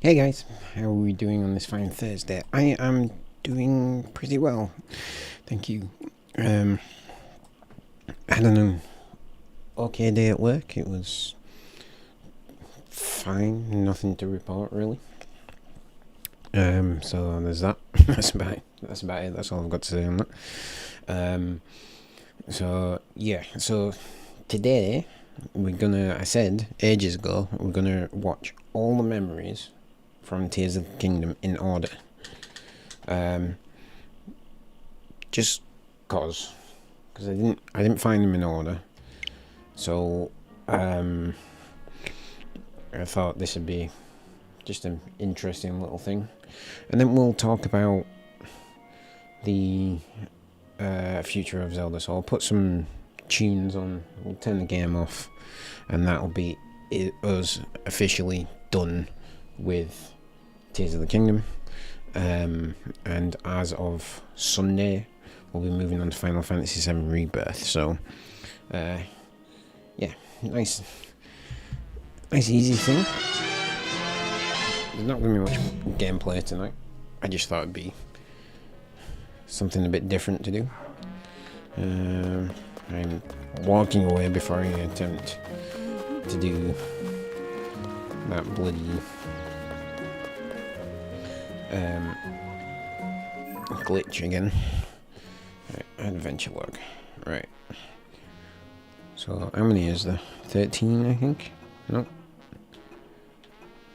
Hey guys, how are we doing on this fine Thursday? I am doing pretty well, thank you. I had an okay day at work. It was fine, nothing to report really. So there's that. That's about it. That's all I've got to say on that. So today I said ages ago, we're gonna watch all the memories from Tears of the Kingdom in order. Just cause I didn't find them in order. So I thought this would be just an interesting little thing. And then we'll talk about the future of Zelda. So I'll put some tunes on, we'll turn the game off, and that'll be us officially done with Tears of the Kingdom. And as of Sunday, we'll be moving on to Final Fantasy VII Rebirth. So, nice easy thing. There's not going to be much gameplay tonight. I just thought it'd be something a bit different to do. I'm walking away before I attempt to do that bloody glitch again. Right, adventure log. Right. So how many is there? 13, I think? No.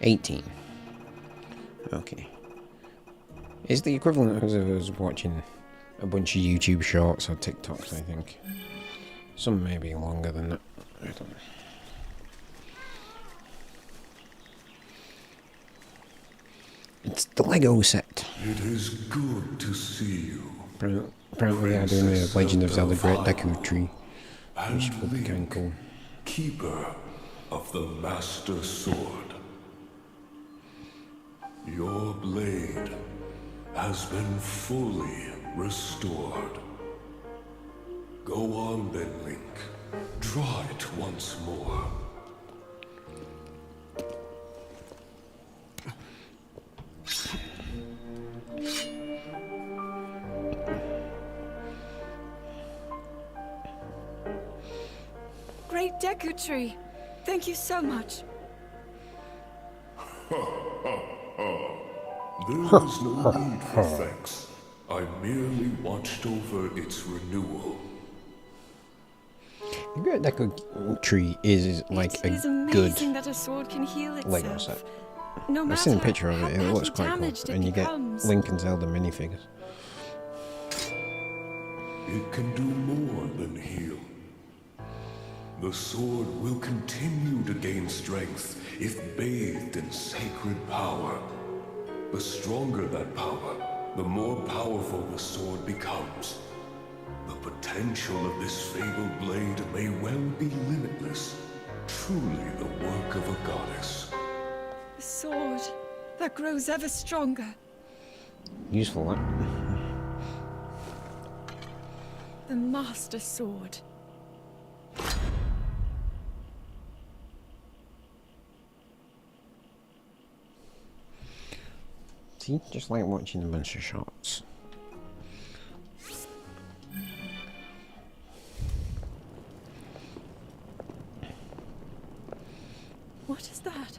18. Okay. It's the equivalent of us watching a bunch of YouTube shorts or TikToks, I think. Some may be longer than that. I don't know. It's the Lego set. It is good to see you. Apparently they are doing the Legend of Zelda Great Deku Tree, which would be kind of cool. Keeper of the Master Sword. Your blade has been fully restored. Go on then, Link. Draw it once more. Great Deku Tree. Thank you so much. There is no need for thanks. I merely watched over its renewal. The Great Deku Tree is like It is a good amazing that a sword can heal itself. Lego set. No I've matter seen a picture of how it. It looks badly quite damaged cool, it and you get becomes. Link and Zelda minifigures. It can do more than heal. The sword will continue to gain strength if bathed in sacred power. The stronger that power, the more powerful the sword becomes. The potential of this fabled blade may well be limitless. Truly the work of a goddess. A sword that grows ever stronger. Useful, that. The Master Sword. See, just like watching a bunch of shots. What is that?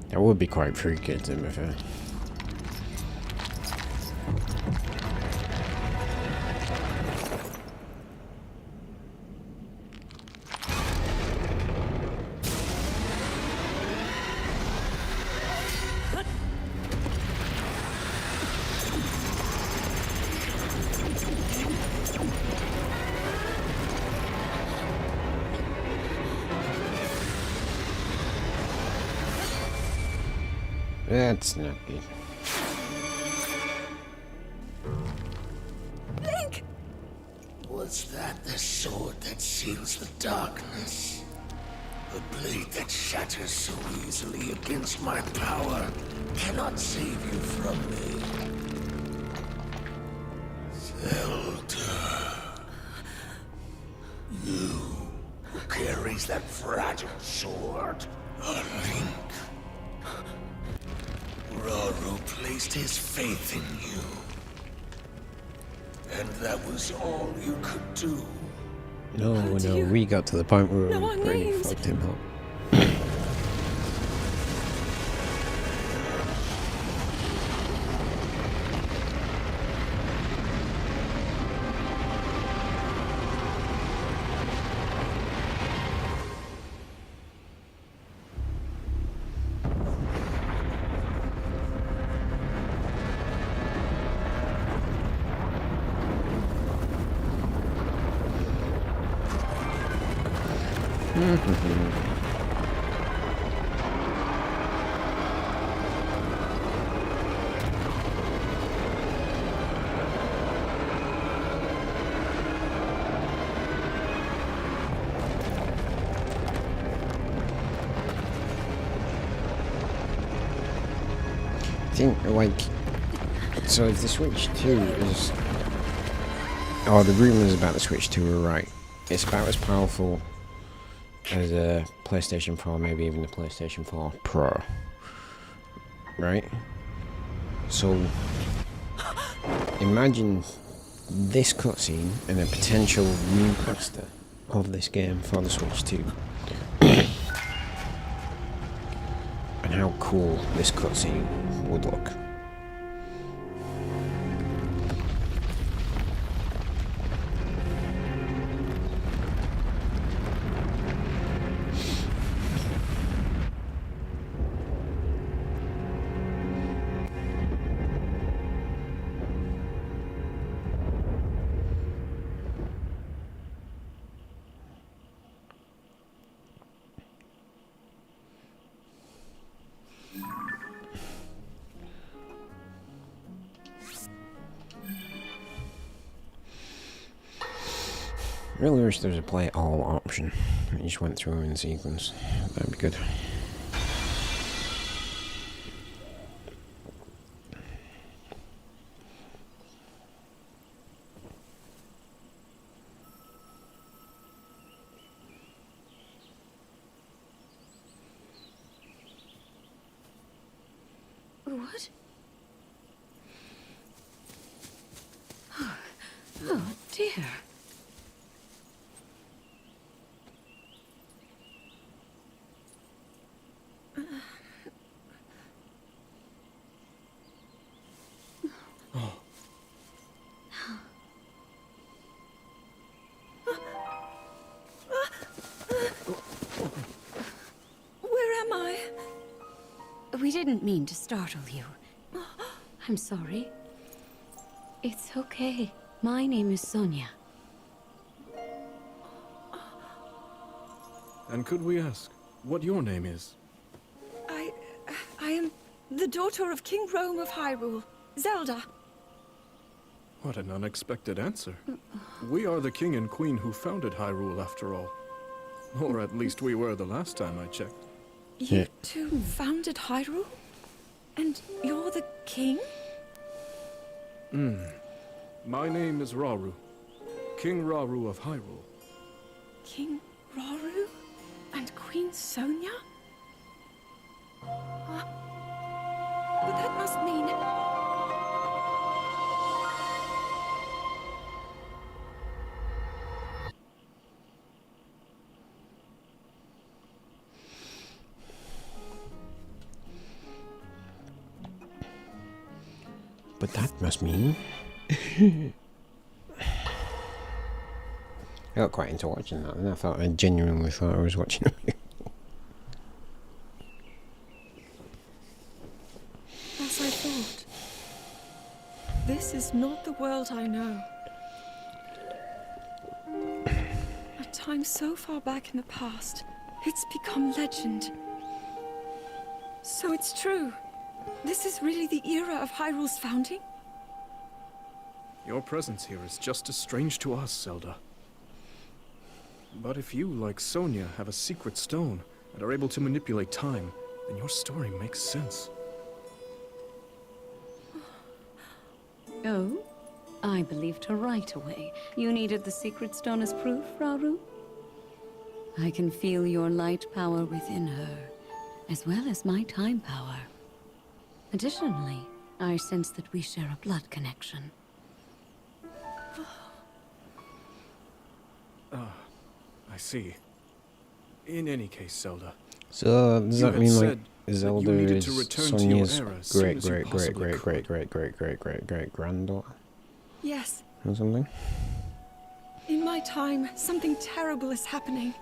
That would be quite freaky, to be fair. That's not good. Link! Was that the sword that seals the darkness? The blade that shatters so easily against my power cannot save you from me. Zelda. You who carries that fragile sword. A Link. Rauru placed his faith in you. And that was all you could do. No, do we got to the point where know we our pretty names? fucked him up. I think, like, so if the Switch 2 is, or the rumours about the Switch 2 are right, it's about as powerful as a PlayStation 4, maybe even the PlayStation 4 Pro, right? So, imagine this cutscene and a potential remaster of this game for the Switch 2. And how cool this cutscene would look. Really wish there was a play all option. I just went through in sequence. That'd be good. What? Oh dear. Where am I? We didn't mean to startle you. I'm sorry. It's okay. My name is Sonia. And could we ask what your name is? I am the daughter of King Rome of Hyrule, Zelda. What an unexpected answer. We are the king and queen who founded Hyrule, after all. Or at least we were the last time I checked. You two founded Hyrule? And you're the king? My name is Rauru. King Rauru of Hyrule. King Rauru? And Queen Sonia? But that must mean... But that must mean... I got quite into watching that, and I genuinely thought I was watching a movie. As I thought. This is not the world I know. A time so far back in the past, it's become legend. So it's true. This is really the era of Hyrule's founding? Your presence here is just as strange to us, Zelda. But if you, like Sonia, have a secret stone and are able to manipulate time, then your story makes sense. Oh? I believed her right away. You needed the secret stone as proof, Rauru? I can feel your light power within her, as well as my time power. Additionally, I sense that we share a blood connection. I see. In any case, Zelda, So does You that had mean like said that you Zelda needed is to return to your Sonia's era as soon great as you great great possibly great great could. great great great great great granddaughter Yes. or something? In my time, something terrible is happening.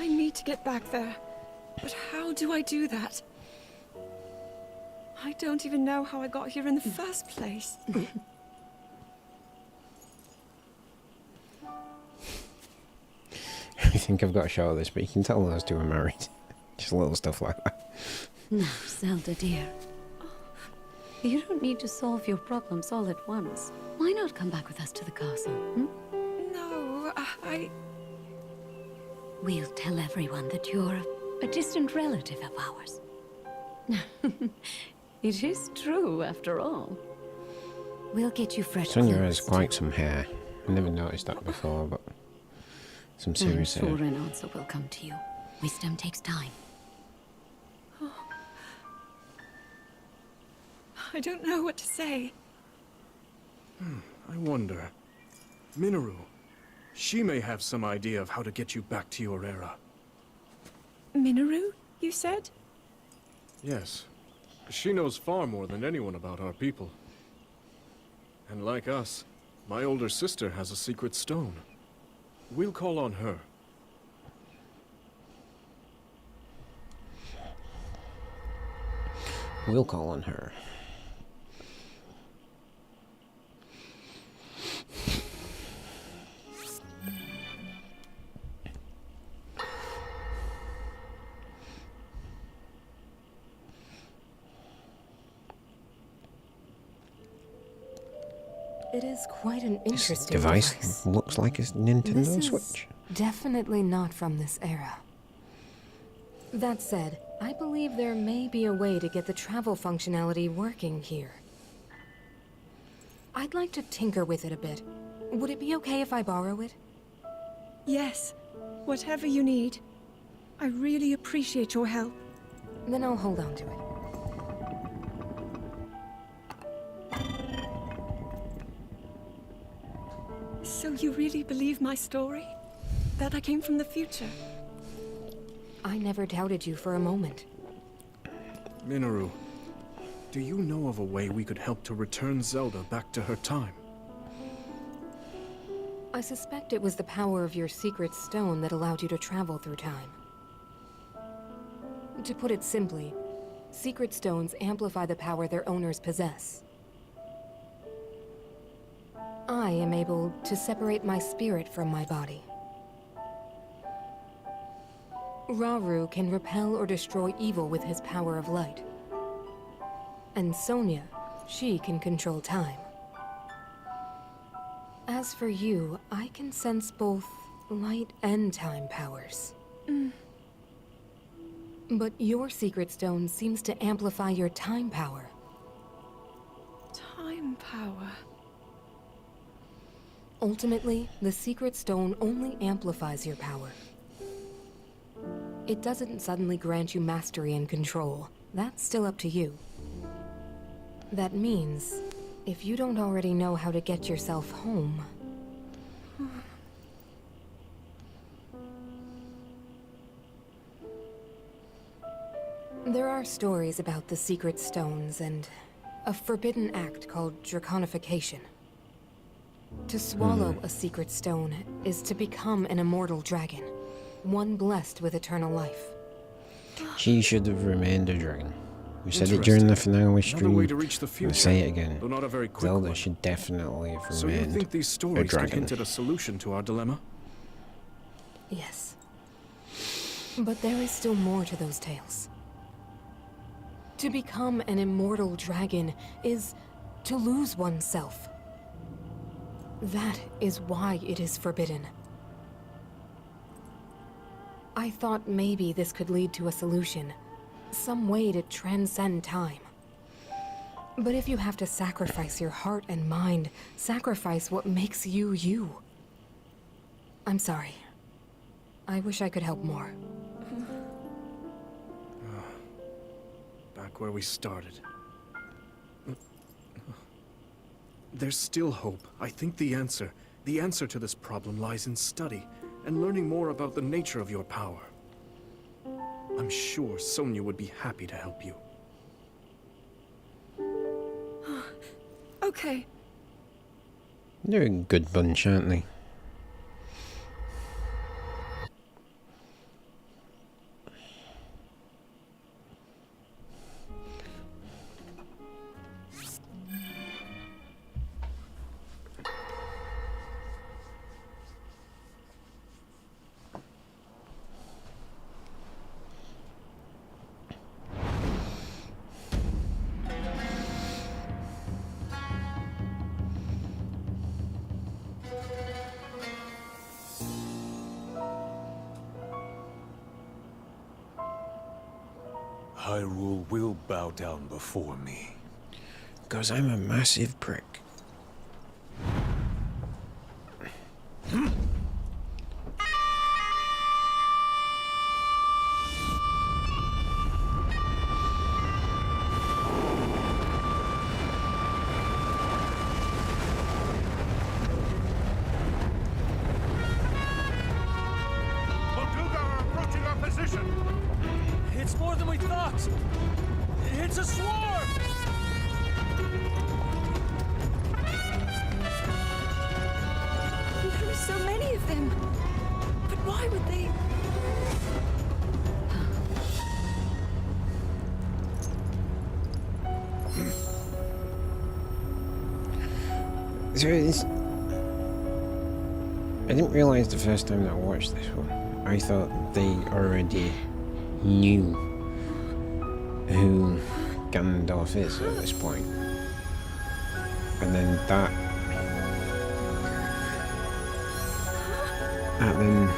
I need to get back there. But how do I do that? I don't even know how I got here in the first place. I think I've got to show this, but you can tell those two are married. Just little stuff like that. Now, Zelda dear. You don't need to solve your problems all at once. Why not come back with us to the castle, hmm? No, We'll tell everyone that you're a distant relative of ours. It is true, after all. We'll get you fresh Sonia clothes, has quite too. some hair. I never noticed that before, but some I'm serious sure hair. an answer will come to you. Wisdom takes time. I don't know what to say. I wonder. Minoru, she may have some idea of how to get you back to your era. Minoru, you said? Yes. She knows far more than anyone about our people. And like us, my older sister has a secret stone. We'll call on her. We'll call on her. It is quite an This interesting device looks like a Nintendo This is Switch. definitely not from this era. That said, I believe there may be a way to get the travel functionality working here. I'd like to tinker with it a bit. Would it be okay if I borrow it? Yes. Whatever you need. I really appreciate your help. Then I'll hold on to it. So you really believe my story? That I came from the future? I never doubted you for a moment. Minoru, do you know of a way we could help to return Zelda back to her time? I suspect it was the power of your secret stone that allowed you to travel through time. To put it simply, secret stones amplify the power their owners possess. I am able to separate my spirit from my body. Rauru can repel or destroy evil with his power of light. And Sonia, she can control time. As for you, I can sense both light and time powers. But your secret stone seems to amplify your time power. Time power. Ultimately, the secret stone only amplifies your power. It doesn't suddenly grant you mastery and control. That's still up to you. That means, if you don't already know how to get yourself home... There are stories about the secret stones and a forbidden act called draconification. To swallow a secret stone is to become an immortal dragon, one blessed with eternal life. She should have remained a dragon. We said it during the finale Another stream. way to reach the I'll future, say it again. though not a very quick Zelda one. should definitely have So you remained think these a stories could dragon. hint at a solution to our dilemma? Yes. But there is still more to those tales. To become an immortal dragon is to lose oneself. That is why it is forbidden. I thought maybe this could lead to a solution. Some way to transcend time. But if you have to sacrifice your heart and mind, sacrifice what makes you you. I'm sorry. I wish I could help more. Back where we started. There's still hope. I think the answer to this problem lies in study and learning more about the nature of your power. I'm sure Sonia would be happy to help you. Okay. They're a good bunch, aren't they? Hyrule will bow down before me. Because I'm a massive prick. Molduga are approaching our position! It's more than we thought! It's a swarm! There are so many of them. But why would they... So it's... I didn't realise the first time that I watched this one. I thought they already knew who Ganondorf is at this point. And then that then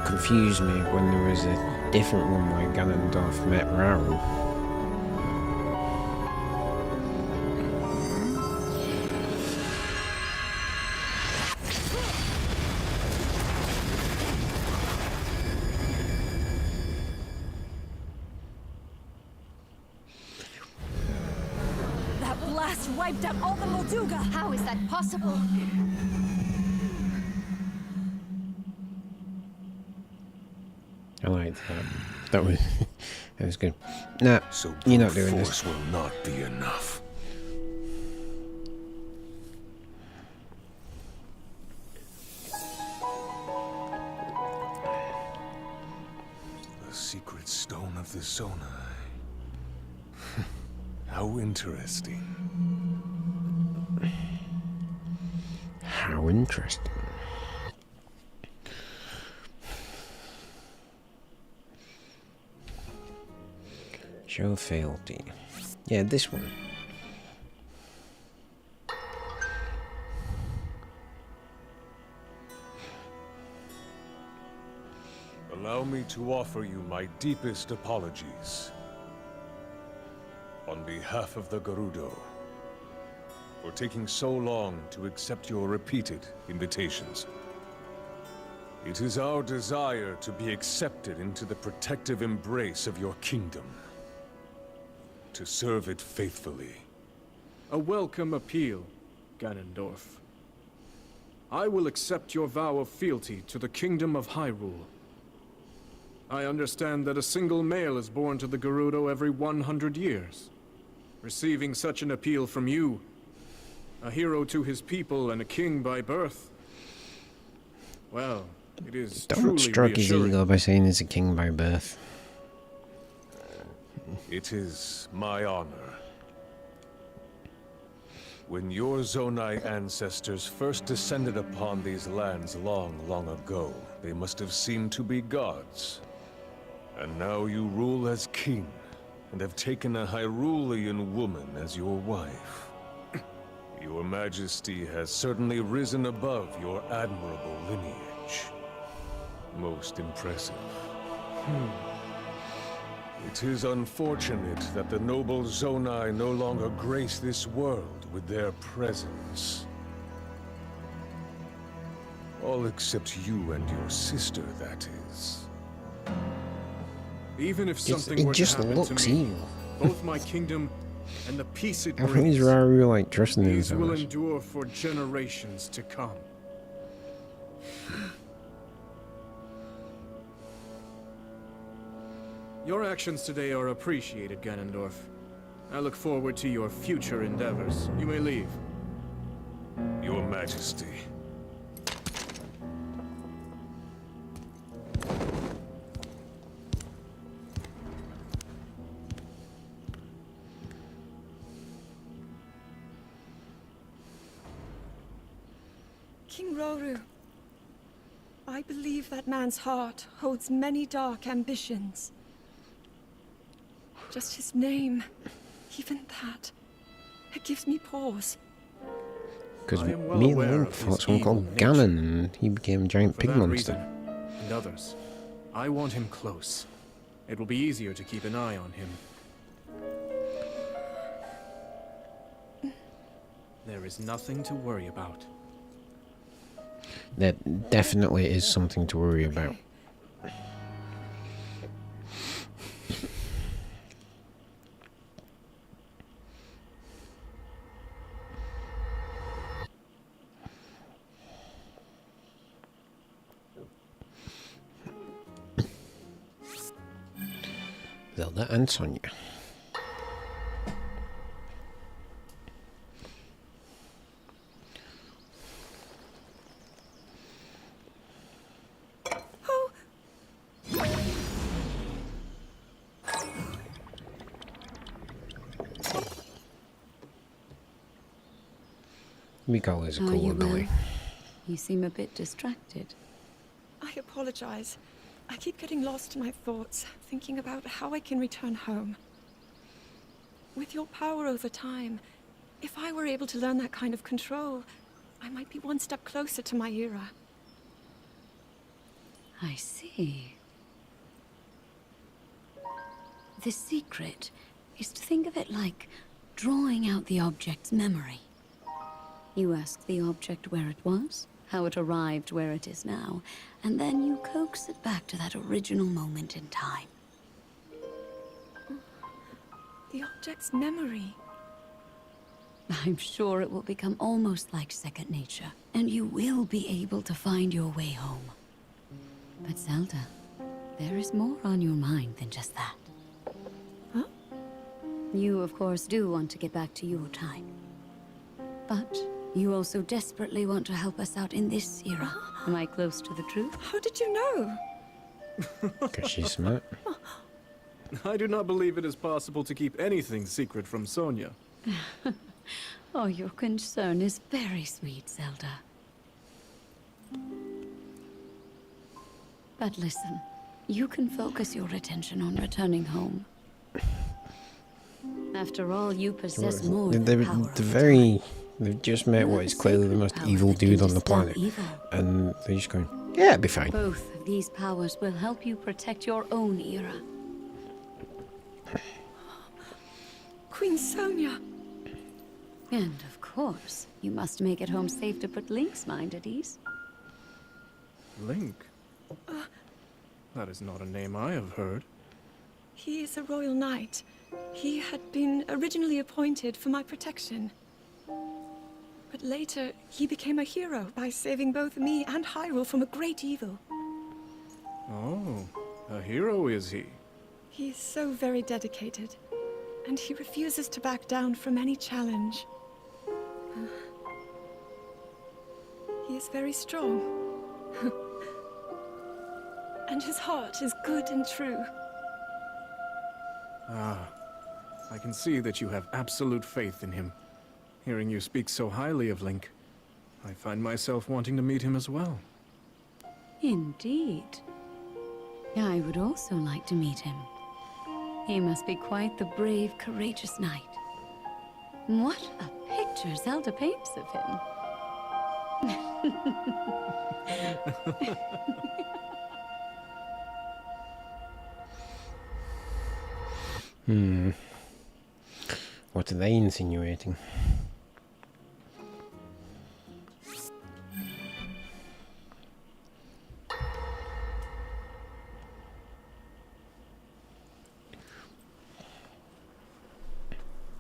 confused me when there was a different one where Ganondorf met Raoul. That blast wiped out all the Molduga! How is that possible? I liked that. That was good. Nah, So you're not brute doing force this. will not be enough. The secret stone of the Zonai. How interesting. How interesting. Show fealty. Yeah, this one. Allow me to offer you my deepest apologies. On behalf of the Gerudo, for taking so long to accept your repeated invitations. It is our desire to be accepted into the protective embrace of your kingdom. To serve it faithfully. A welcome appeal, Ganondorf. I will accept your vow of fealty to the Kingdom of Hyrule. I understand that a single male is born to the Gerudo every 100 years. Receiving such an appeal from you, a hero to his people and a king by birth, well, it is Don't truly stroke his reassuring. ego by saying he's a king by birth. It is my honor. When your Zonai ancestors first descended upon these lands long, long ago, they must have seemed to be gods. And now you rule as king and have taken a Hyrulean woman as your wife. Your Majesty has certainly risen above your admirable lineage. Most impressive. It is unfortunate that the noble Zonai no longer grace this world with their presence. All except you and your sister, that is. Even if something It were to just happen looks to me, evil. both my kingdom and the peace it How come brings, is Rauru like dressing these will themselves? endure for generations to come. Your actions today are appreciated, Ganondorf. I look forward to your future endeavors. You may leave. Your Majesty. King Roru, I believe that man's heart holds many dark ambitions. Just his name, even that, it gives me pause. Because I am well me and aware Link of fought his someone called evil nature. Ganon and he became a giant For pig that monster. reason, and others, I want him close. It will be easier to keep an eye on him. There is nothing to worry about. There definitely is something to worry about. Zelda and Sonia. Oh, Miko is a Oh, cool you will. ability. You seem a bit distracted. I apologize. I keep getting lost in my thoughts, thinking about how I can return home. With your power over time, if I were able to learn that kind of control, I might be one step closer to my era. I see. The secret is to think of it like drawing out the object's memory. You ask the object where it was, how it arrived where it is now, and then you coax it back to that original moment in time. The object's memory. I'm sure it will become almost like second nature, and you will be able to find your way home. But Zelda, there is more on your mind than just that. Huh? You, of course, do want to get back to your time. But you also desperately want to help us out in this era. Am I close to the truth? How did you know? Because she's smart. I do not believe it is possible to keep anything secret from Sonia. Oh, your concern is very sweet, Zelda. But listen, you can focus your attention on returning home. After all, you possess more than They're, power over they're very. time. They've just met You what have is a clearly the sacred most power evil that can dude on the dispel planet. evil. And they're just going, yeah, it'll be fine. Both of these powers will help you protect your own era. Queen Sonia. And of course, you must make it home safe to put Link's mind at ease. Link? That is not a name I have heard. He is a royal knight. He had been originally appointed for my protection. But later, he became a hero by saving both me and Hyrule from a great evil. Oh, a hero is he? He is so very dedicated, and he refuses to back down from any challenge. He is very strong. And his heart is good and true. Ah, I can see that you have absolute faith in him. Hearing you speak so highly of Link, I find myself wanting to meet him as well. Indeed. I would also like to meet him. He must be quite the brave, courageous knight. What a picture Zelda paints of him. What are they insinuating?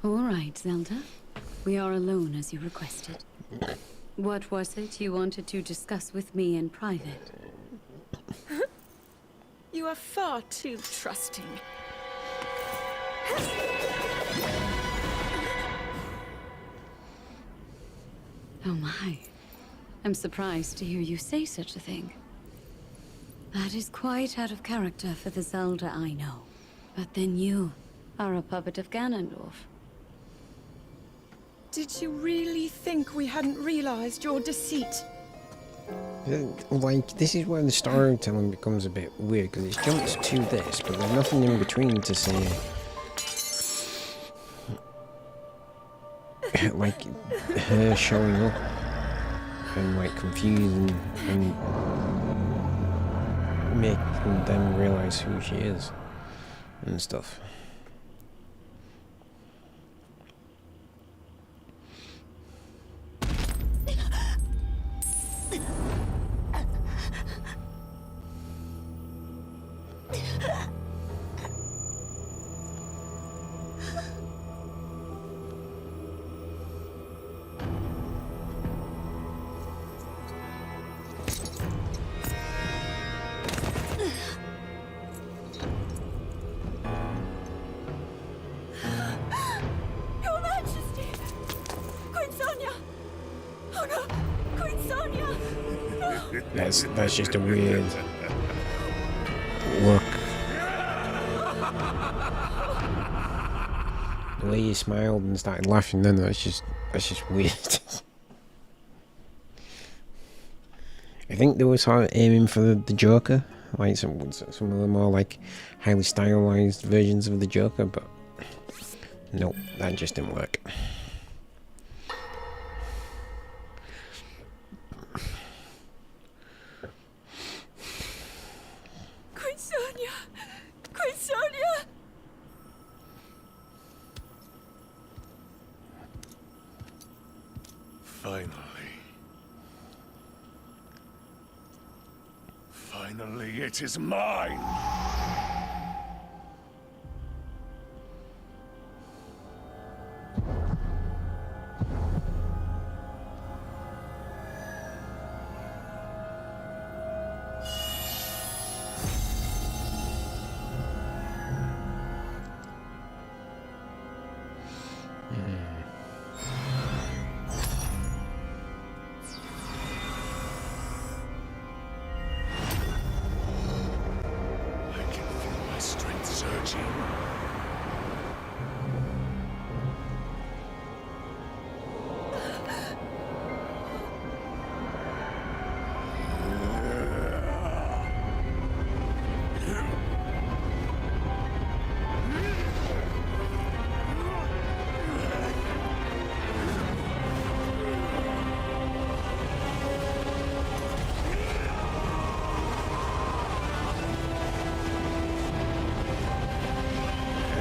All right, Zelda. We are alone as you requested. What was it you wanted to discuss with me in private? You are far too trusting. Oh my. I'm surprised to hear you say such a thing. That is quite out of character for the Zelda I know. But then you are a puppet of Ganondorf. Did you really think we hadn't realized your deceit? Like, this is where the storytelling becomes a bit weird, because it jumps to this, but there's nothing in between to say. Like, her showing up and, like, confusing and making them realize who she is and stuff. Your Majesty! Queen Sonia! Oh no! Queen Sonia! That's just a weird look. The way you smiled and started laughing, then that's just weird. I think they were sort of aiming for the Joker, like some of the more like highly stylized versions of the Joker, but nope, that just didn't work. Queen Sonia! Queen Sonia! Finally, it is mine!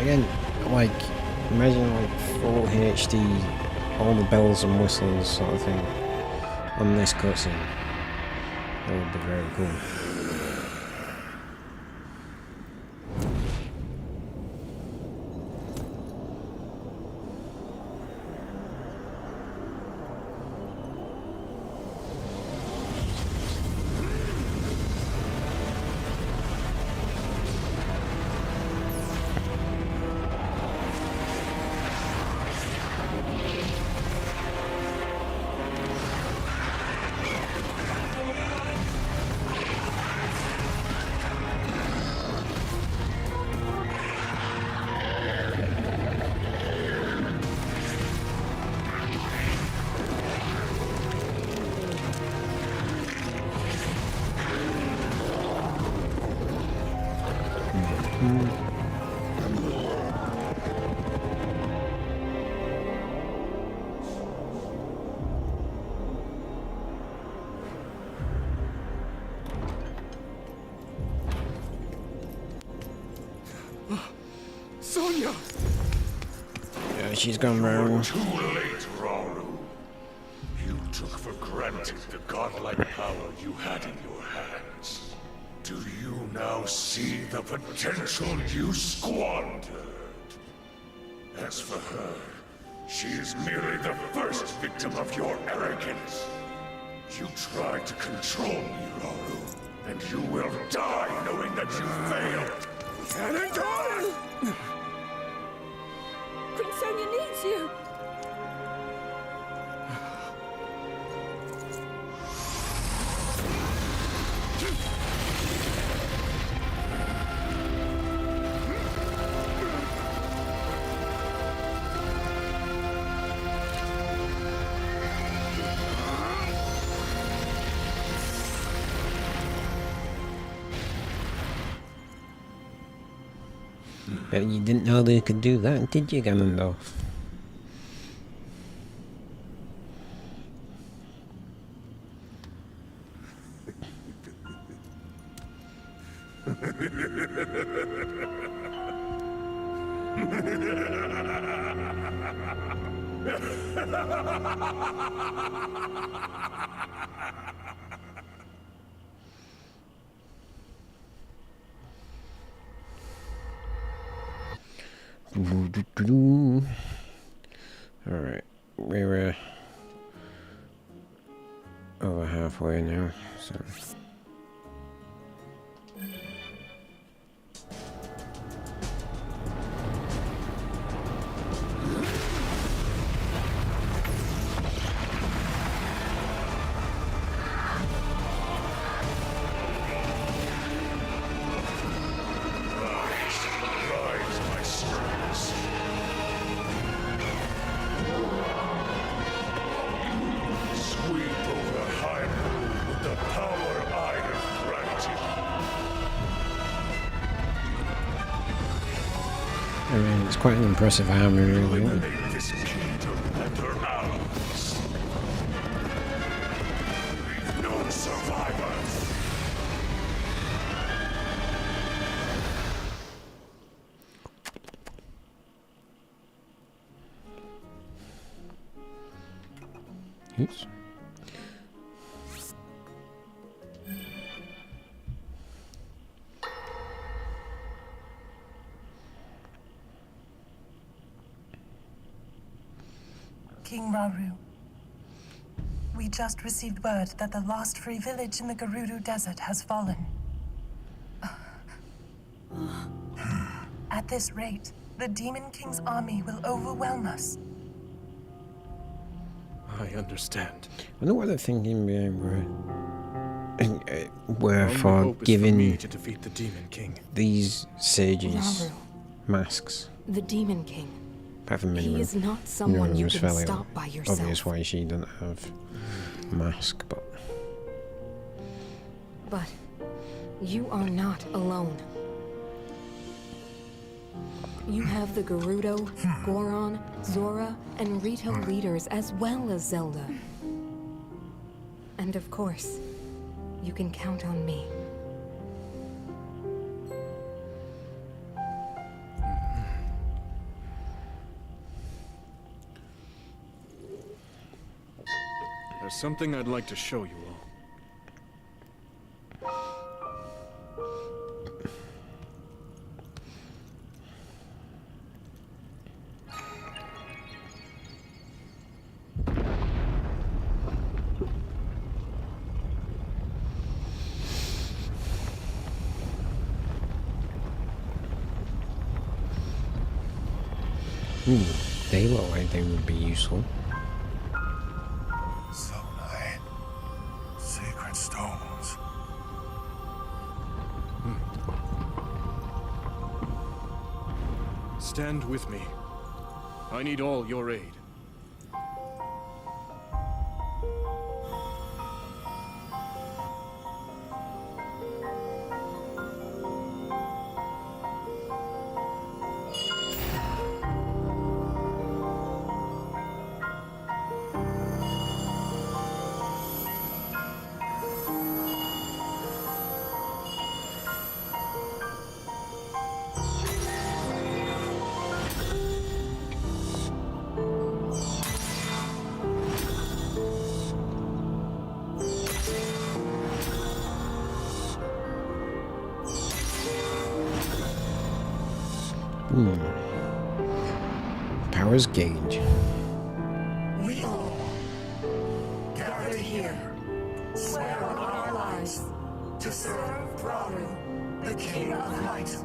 Again, like, imagine like full HD, all the bells and whistles sort of thing on this cutscene. That would be very cool. Yeah, she's gone wrong. Too late, Rauru. You took for granted the godlike power you had in your hands. Do you now see the potential you squandered? As for her, she is merely the first victim of your arrogance. You tried to control me, Rauru, and you will die knowing that you failed. Danarkage! Queen Sonia needs you! But you didn't know they could do that, did you, Ganondorf? Alright, we're over halfway now, so... I mean, it's quite an impressive army, really. Eliminate this kingdom and their allies. Leave no survivors. Oops. King Rauru, we just received word that the lost free village in the Gerudo Desert has fallen. At this rate, the Demon King's army will overwhelm us. I understand. I wonder what they're thinking behind were Our only for hope is for giving me to defeat the Demon King. these sages Rauru, masks. the Demon King. Apart from He Minion. is not someone you was can fairly stop by yourself. obvious why she doesn't have a mask, but... But you are not alone. You have the Gerudo, Goron, Zora, and Rito leaders as well as Zelda. And of course, you can count on me. There's something I'd like to show you all. They look like they would be useful. Zonai. Sacred stones. Stand with me. I need all your aid. Powers gauge. We all gather here, swear on our lives to serve Raru, the King of Light.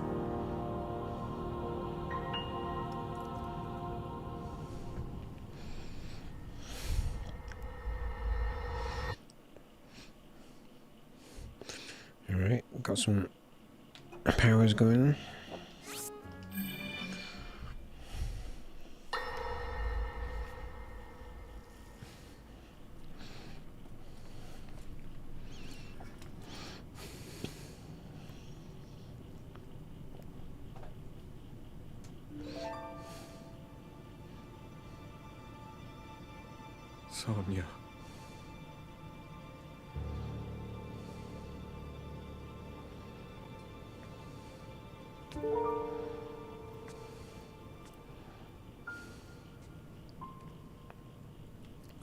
Alright, got some powers going. Sonya.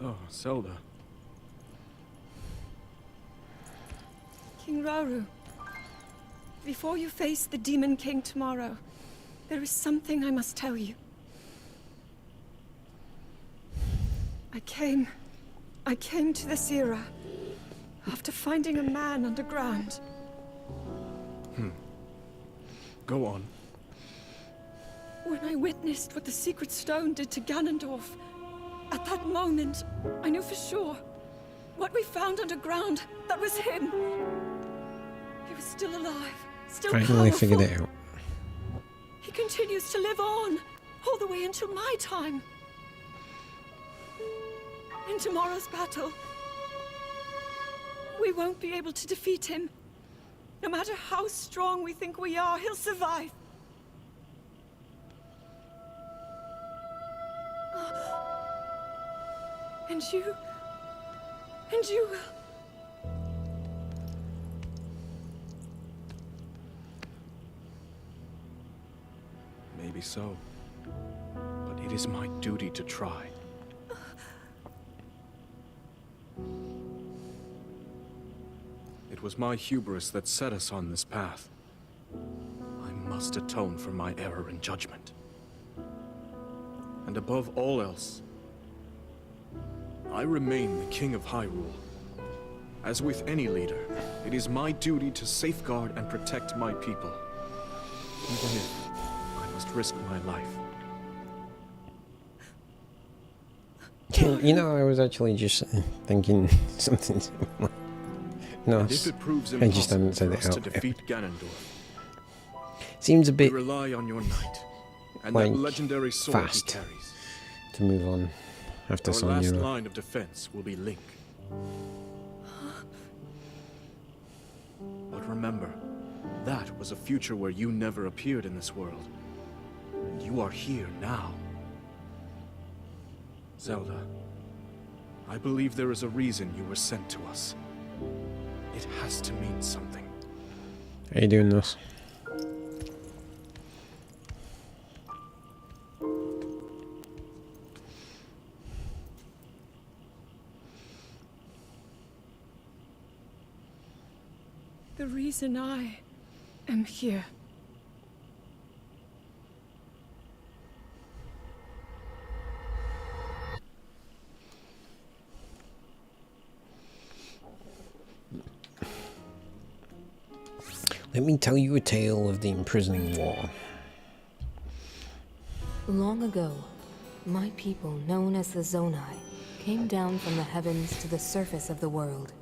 Oh, Zelda. King Rauru, before you face the Demon King tomorrow, there is something I must tell you. I came to this era after finding a man underground. Go on. When I witnessed what the Secret Stone did to Ganondorf, at that moment, I knew for sure what we found underground, that was him. He was still alive, still Finally powerful. figured it out. He continues to live on, all the way until my time. In tomorrow's battle, we won't be able to defeat him. No matter how strong we think we are, he'll survive. And you will. Maybe so. But it is my duty to try. It was my hubris that set us on this path. I must atone for my error in judgment. And above all else, I remain the King of Hyrule. As with any leader, it is my duty to safeguard and protect my people, even if I must risk my life. You know, I was actually just thinking something similar. No, And if it proves I just impossible haven't said for it us to out. defeat Ganondorf, Seems a we bit rely on your knight and like, that legendary sword fast. he carries. to move on after Our last Sonya. line of defense will be Link. But remember, that was a future where you never appeared in this world. And you are here now. Zelda, I believe there is a reason you were sent to us. It has to mean something. How you doing this? The reason I am here. Let me tell you a tale of the imprisoning war. Long ago, my people, known as the Zonai, came down from the heavens to the surface of the world.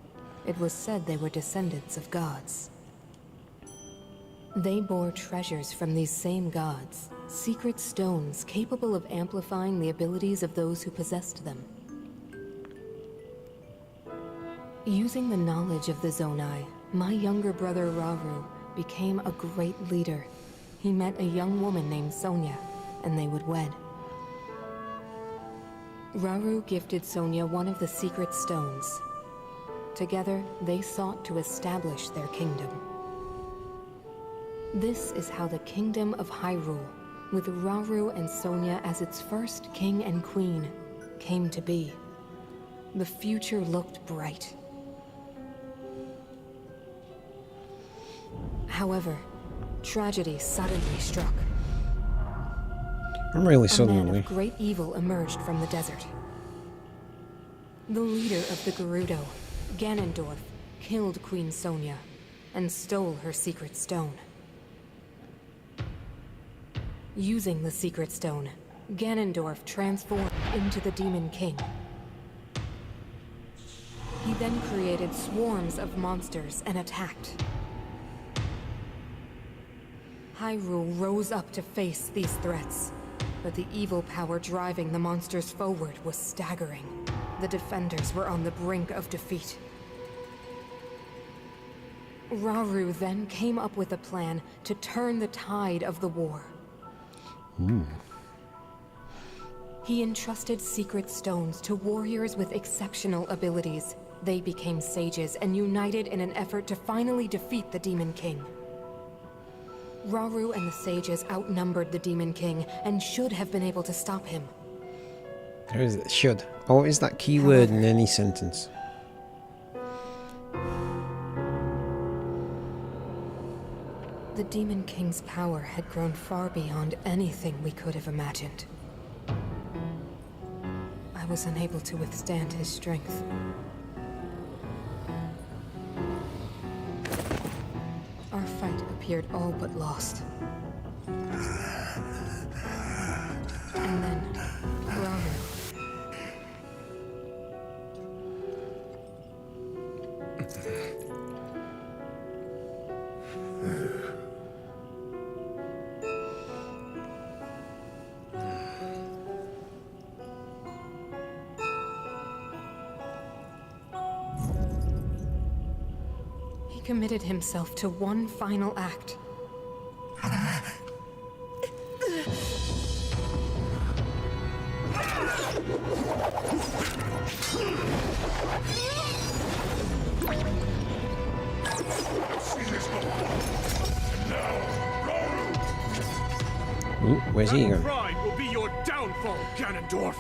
It was said they were descendants of gods. They bore treasures from these same gods, secret stones capable of amplifying the abilities of those who possessed them. Using the knowledge of the Zonai, my younger brother Rauru became a great leader. He met a young woman named Sonya, and they would wed. Rauru gifted Sonya one of the secret stones. Together, they sought to establish their kingdom. This is how the Kingdom of Hyrule, with Rauru and Sonya as its first king and queen, came to be. The future looked bright. However, tragedy suddenly struck. Really A man suddenly. of great evil emerged from the desert. The leader of the Gerudo, Ganondorf, killed Queen Sonia and stole her secret stone. Using the secret stone, Ganondorf transformed into the Demon King. He then created swarms of monsters and attacked. Hyrule rose up to face these threats, but the evil power driving the monsters forward was staggering. The defenders were on the brink of defeat. Rauru then came up with a plan to turn the tide of the war. He entrusted secret stones to warriors with exceptional abilities. They became sages and united in an effort to finally defeat the Demon King. Rauru and the sages outnumbered the Demon King and should have been able to stop him. There is should. Oh, is that keyword in any sentence? The Demon King's power had grown far beyond anything we could have imagined. I was unable to withstand his strength. Our fight appeared all but lost. And then, Rauru. He committed himself to one final act. Ooh, where's he going? Pride will be your downfall, Ganondorf!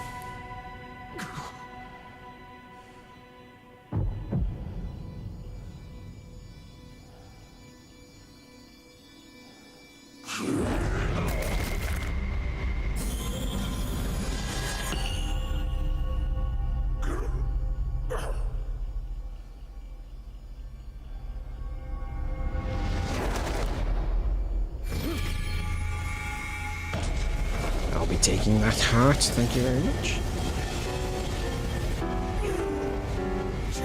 I'll be taking that heart, thank you very much. You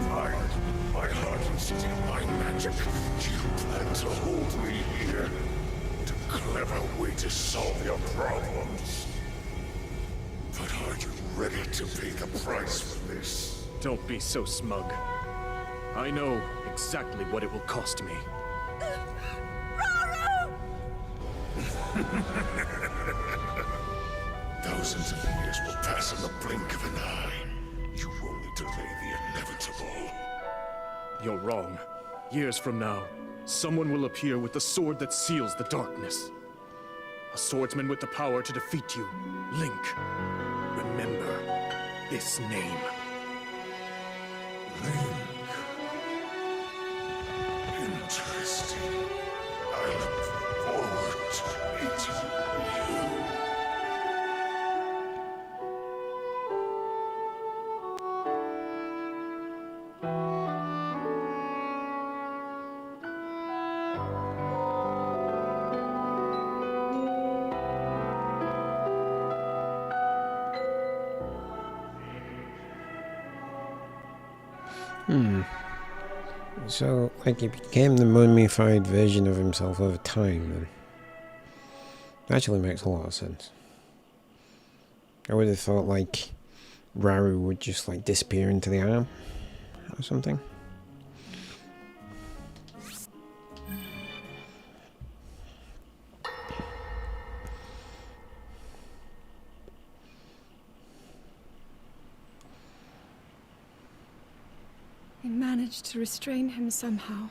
find my heart and steal my magic. You plan to hold me here. What a clever way to solve your problems. But are you ready to pay the price for this? Don't be so smug. I know exactly what it will cost me. Thousands of years will pass in the blink of an eye. You only delay the inevitable. You're wrong. Years from now, someone will appear with the sword that seals the darkness. A swordsman with the power to defeat you. Link. Remember this name. Link. Interesting. I look forward to meeting you. So, like, he became the mummified version of himself over time, then. Actually makes a lot of sense. I would have thought, like, Rauru would just, like, disappear into the arm or something. I managed to restrain him somehow.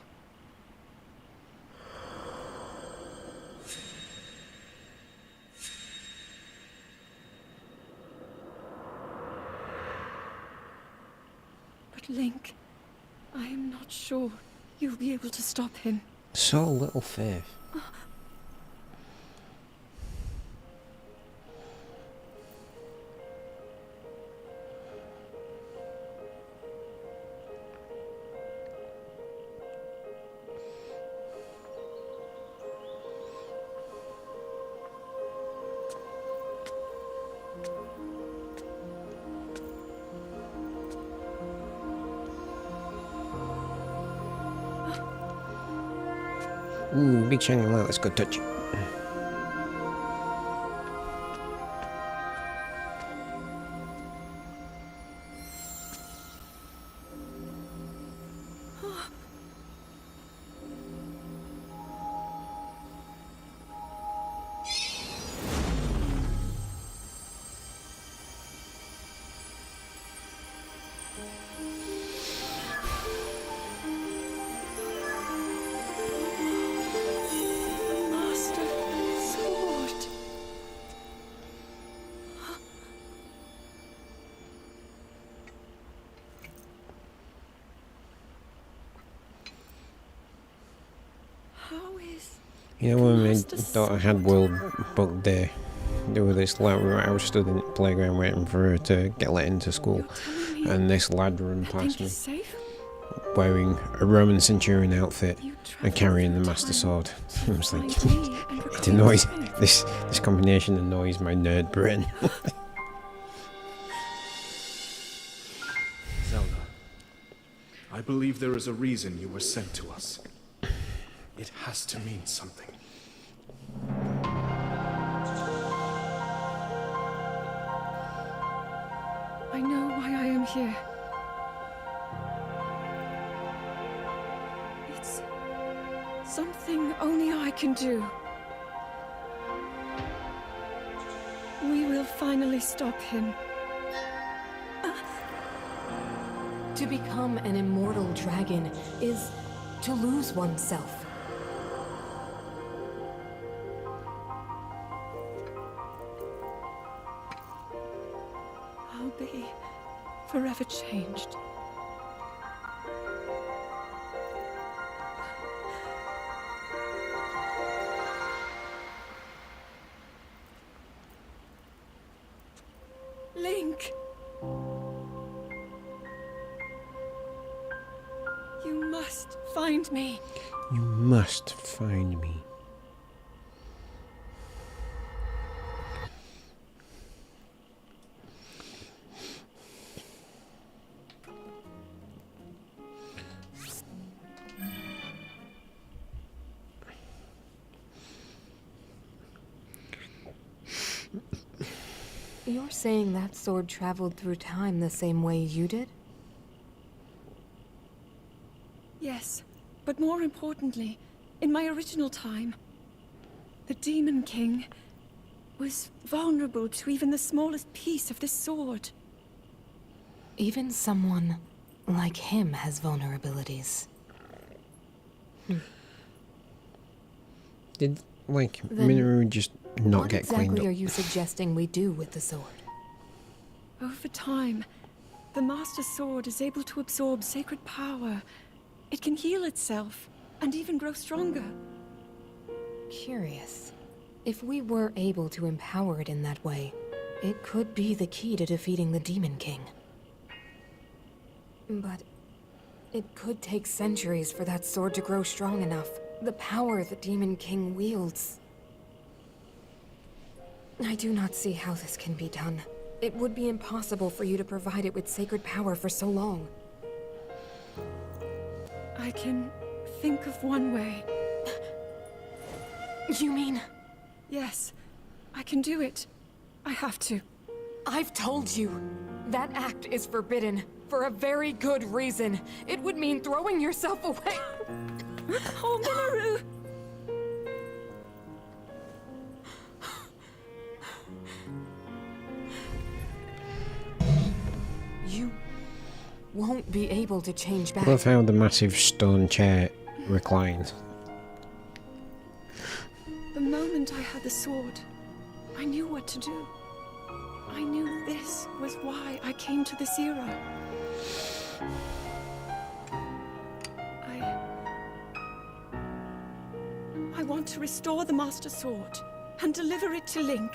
But Link, I am not sure you'll be able to stop him. So little faith. Ooh, big shiny light. Let's go touch it. Master Sword. How is... You know when my Master daughter had Sword. World Book Day, there was this lad, I was stood in the playground waiting for her to get let into school, You're telling me and this lad run that past thing me is safe? wearing a Roman centurion outfit You and traveled carrying the through Master time Sword. I was like, find me and it reclaim annoys, strength. this combination annoys my nerd brain. Zelda, I believe there is a reason you were sent to us. It has to mean something. I know why I am here. It's something only I can do. We will finally stop him. To become an immortal dragon is to lose oneself. I'll be forever changed. Link! You must find me. You must find me. You're saying that sword traveled through time the same way you did? Yes, but more importantly, in my original time, the Demon King was vulnerable to even the smallest piece of this sword. Even someone like him has vulnerabilities. Did, like, Then Minoru just not What get cleaned exactly up? are you suggesting we do with the sword? Over time, the Master Sword is able to absorb sacred power. It can heal itself, and even grow stronger. Curious. If we were able to empower it in that way, it could be the key to defeating the Demon King. But it could take centuries for that sword to grow strong enough. The power the Demon King wields. I do not see how this can be done. It would be impossible for you to provide it with sacred power for so long. I can think of one way. You mean? Yes, I can do it. I have to. I've told you. That act is forbidden. For a very good reason. It would mean throwing yourself away. Oh, Minoru! You won't be able to change back. I love how the massive stone chair reclines. The moment I had the sword, I knew what to do. I knew this was why I came to this era. I want to restore the Master Sword and deliver it to Link.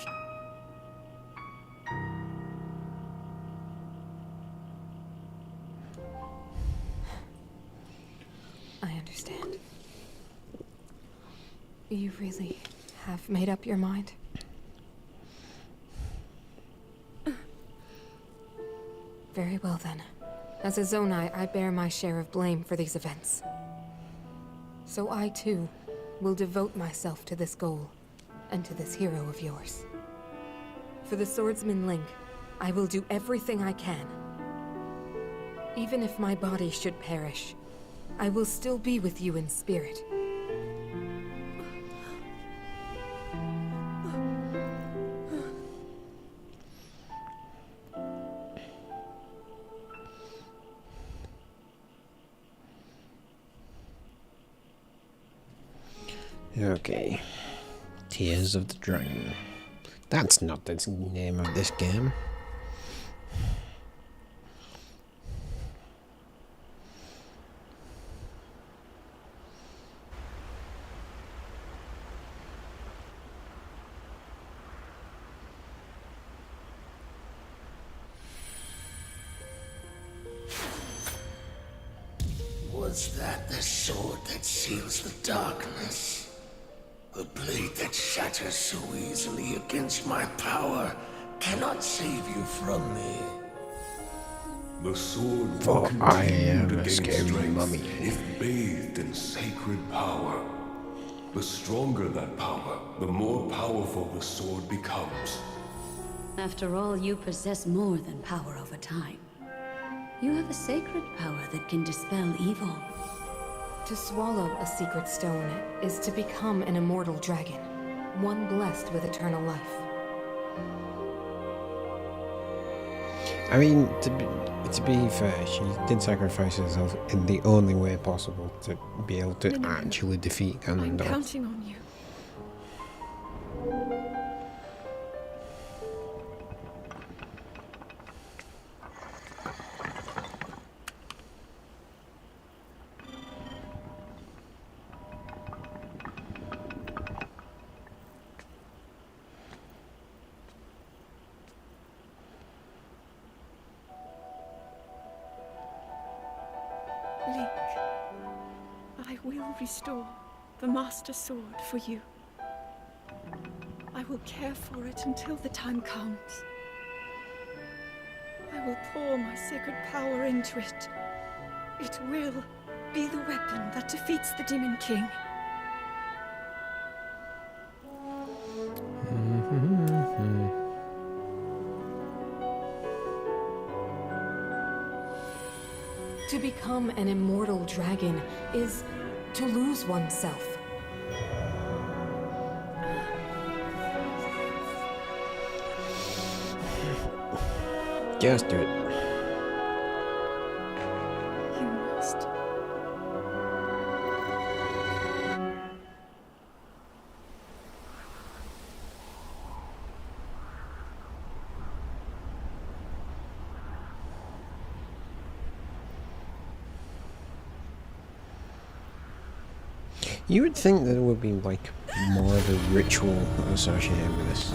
I understand. You really have made up your mind? Very well then. As a Zonai, I bear my share of blame for these events. So I too will devote myself to this goal, and to this hero of yours. For the swordsman Link, I will do everything I can. Even if my body should perish, I will still be with you in spirit. Okay. Tears of the Dragon. That's not the name of this game. Was that the sword that seals the darkness? A blade that shatters so easily against my power cannot save you from me. The sword will For I continue am to a gain scary strength mummy. if bathed in sacred power. The stronger that power, the more powerful the sword becomes. After all, you possess more than power over time. You have a sacred power that can dispel evil. To swallow a secret stone is to become an immortal dragon, one blessed with eternal life. I mean, to be fair, she did sacrifice herself in the only way possible to be able to actually defeat I'm Ganondorf. counting on you. Link, I will restore the Master Sword for you. I will care for it until the time comes. I will pour my sacred power into it. It will be the weapon that defeats the Demon King. To become an immortal dragon is to lose oneself. Just do it. You must. You would think that there would be like more of a ritual associated with this.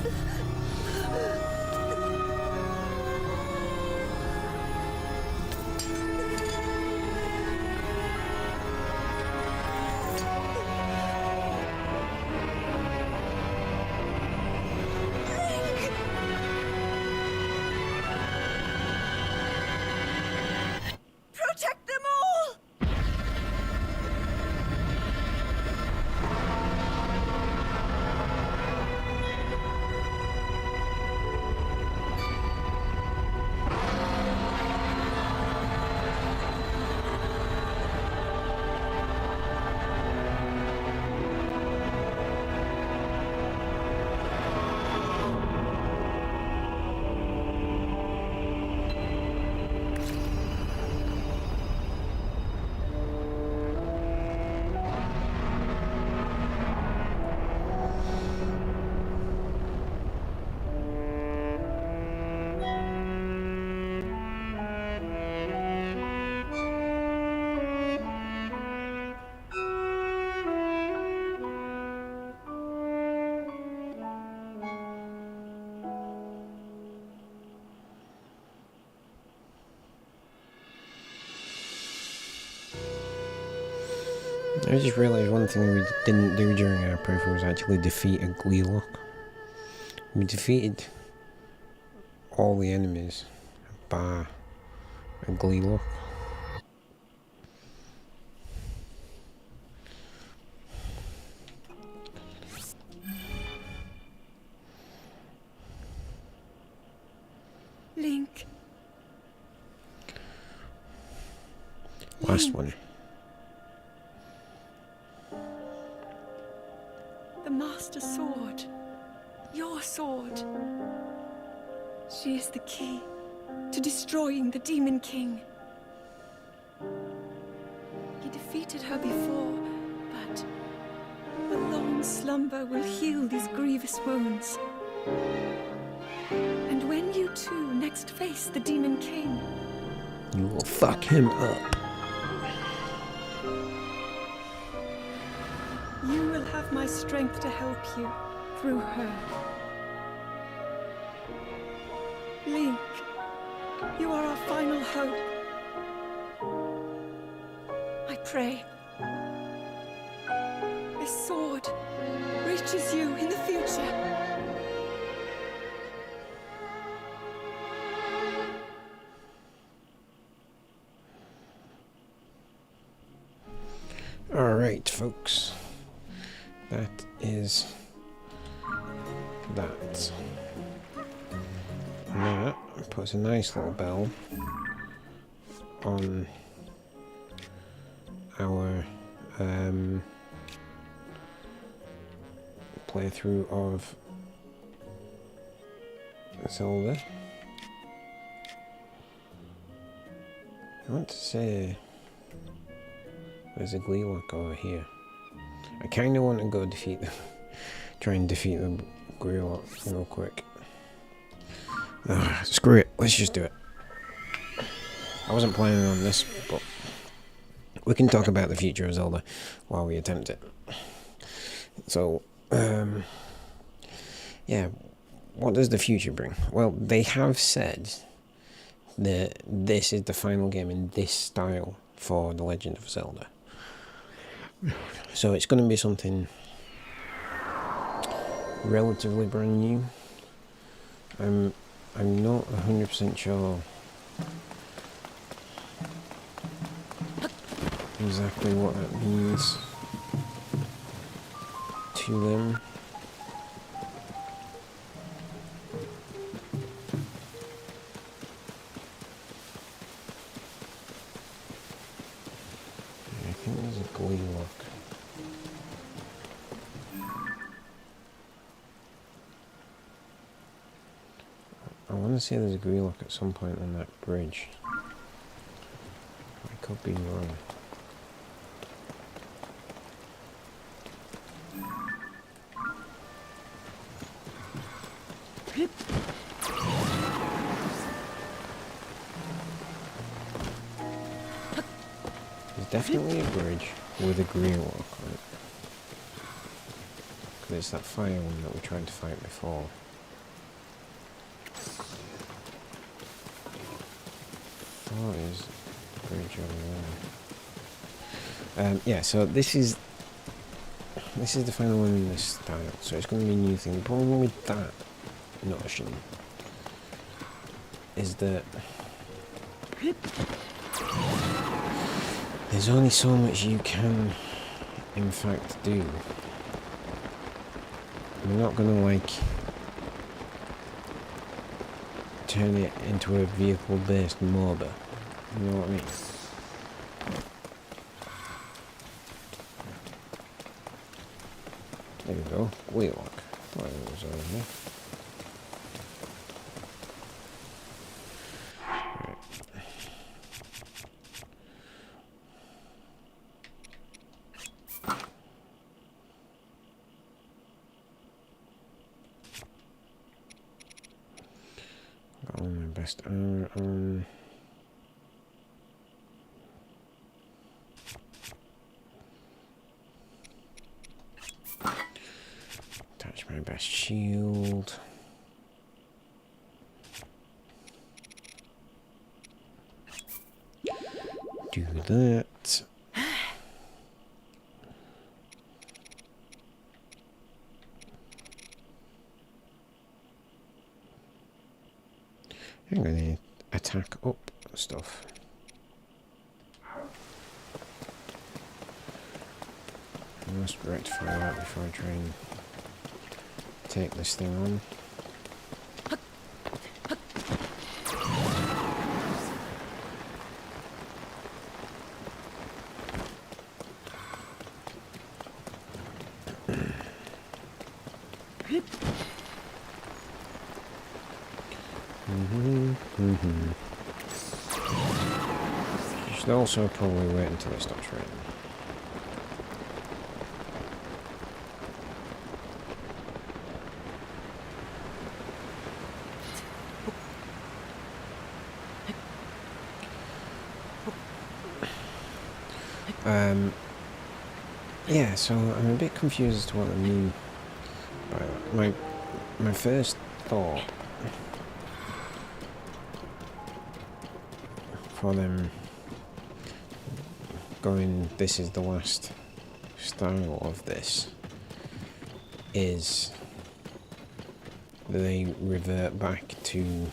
Protect them all! I just realised one thing we didn't do during our playthrough was actually defeat a Gleelock. We defeated all the enemies bar a Gleelock. Last one. The Master Sword. Your sword. She is the key to destroying the Demon King. He defeated her before, but a long slumber will heal these grievous wounds. And when you two next face the Demon King, You will fuck him up. you will have my strength to help you through her. Link, you are our final hope. I pray this sword reaches you in the future. Alright, folks. That is that. And that puts a nice little bell on our playthrough of Zelda. I want to say there's a Gleelock over here. I kind of want to go try and defeat the Gleelock real quick. Screw it, let's just do it. I wasn't planning on this, but we can talk about the future of Zelda while we attempt it. So, yeah, what does the future bring? Well, they have said that this is the final game in this style for The Legend of Zelda. So it's going to be something relatively brand new. I'm not 100% sure exactly what that means to them. I think there's a Gleelock. I want to say there's a Gleelock at some point on that bridge. I could be wrong. There's definitely a bridge with a Gleelock on it. Because it's that fire one that we tried to fight before. Oh, there's a bridge over there. Yeah, so this is the final one in this style, so it's going to be a new thing. The problem with that notion is that there's only so much you can, in fact, do. You're not going to, like, turn it into a vehicle-based MOBA. You know what I mean? There we go. Gleelock. Thought it was over here. Right. Got all my best armor on. Attach my best shield. Do that. I'm going to attack up stuff. I must rectify that before I try and take this thing on. You should also probably wait until it stops raining. Yeah, so I'm a bit confused as to what I mean by that. My first thought for them going, this is the last style of this, is that they revert back to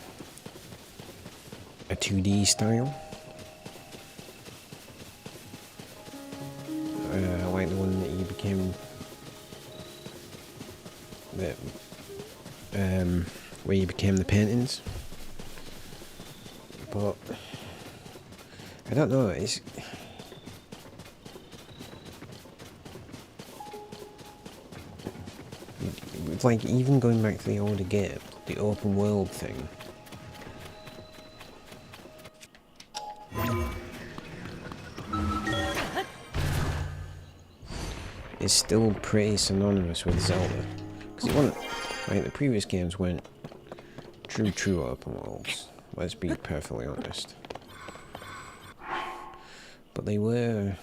a 2D style. Like the one that you became, that where you became the paintings. But I don't know. It's like even going back to the older game, the open world thing. It's still pretty synonymous with Zelda, because it wasn't like the previous games weren't true open worlds. Let's be perfectly honest, but they were.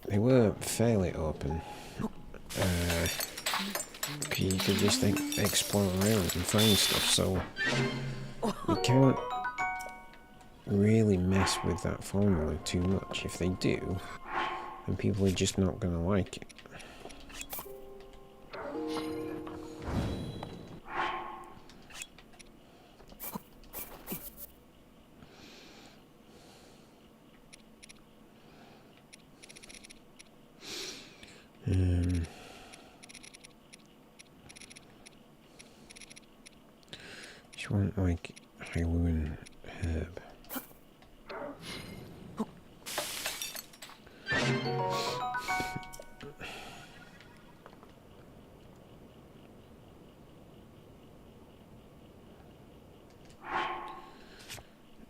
They were fairly open. You could just explore around and find stuff, so you can't really mess with that formula too much. If they do, then people are just not gonna like it. Just want like Hyluan herb.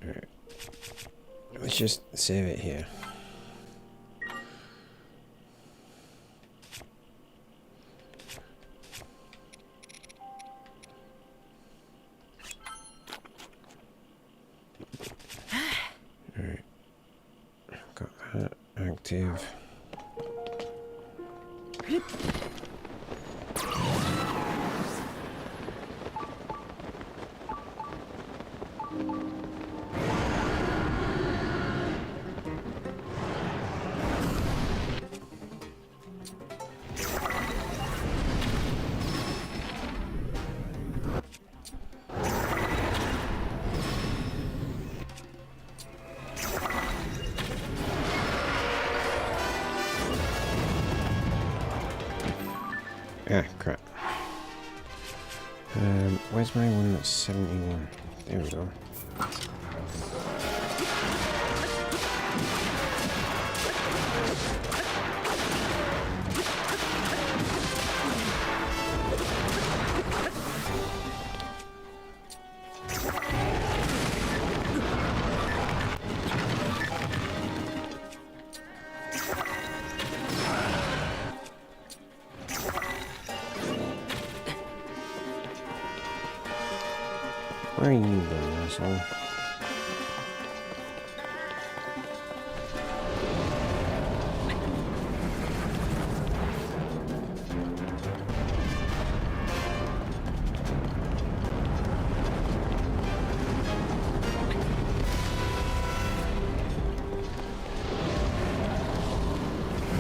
Alright. Let's just save it here. Active. Ah, crap. Where's my one that's 71? There we go. Where are you going, asshole?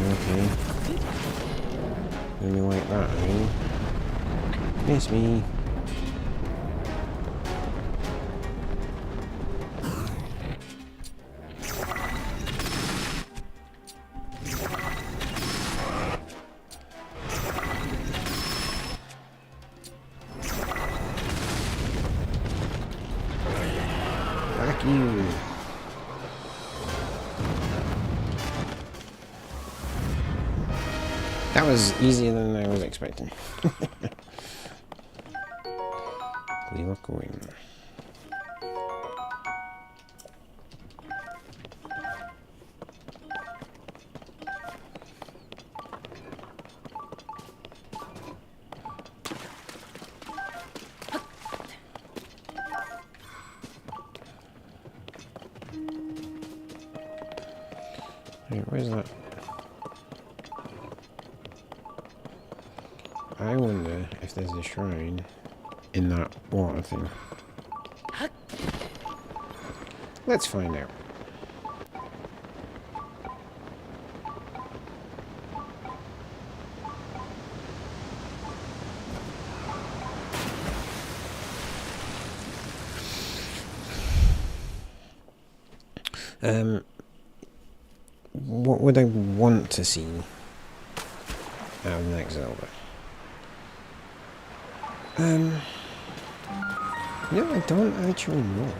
Okay. Maybe like that, I mean. Miss me. Fuck you. That was easier than I was expecting. Lock wing. Hey, where's that? I wonder if there's a shrine in that water thing. Let's find out. What would I want to see out of the next Zelda? No, I don't actually know.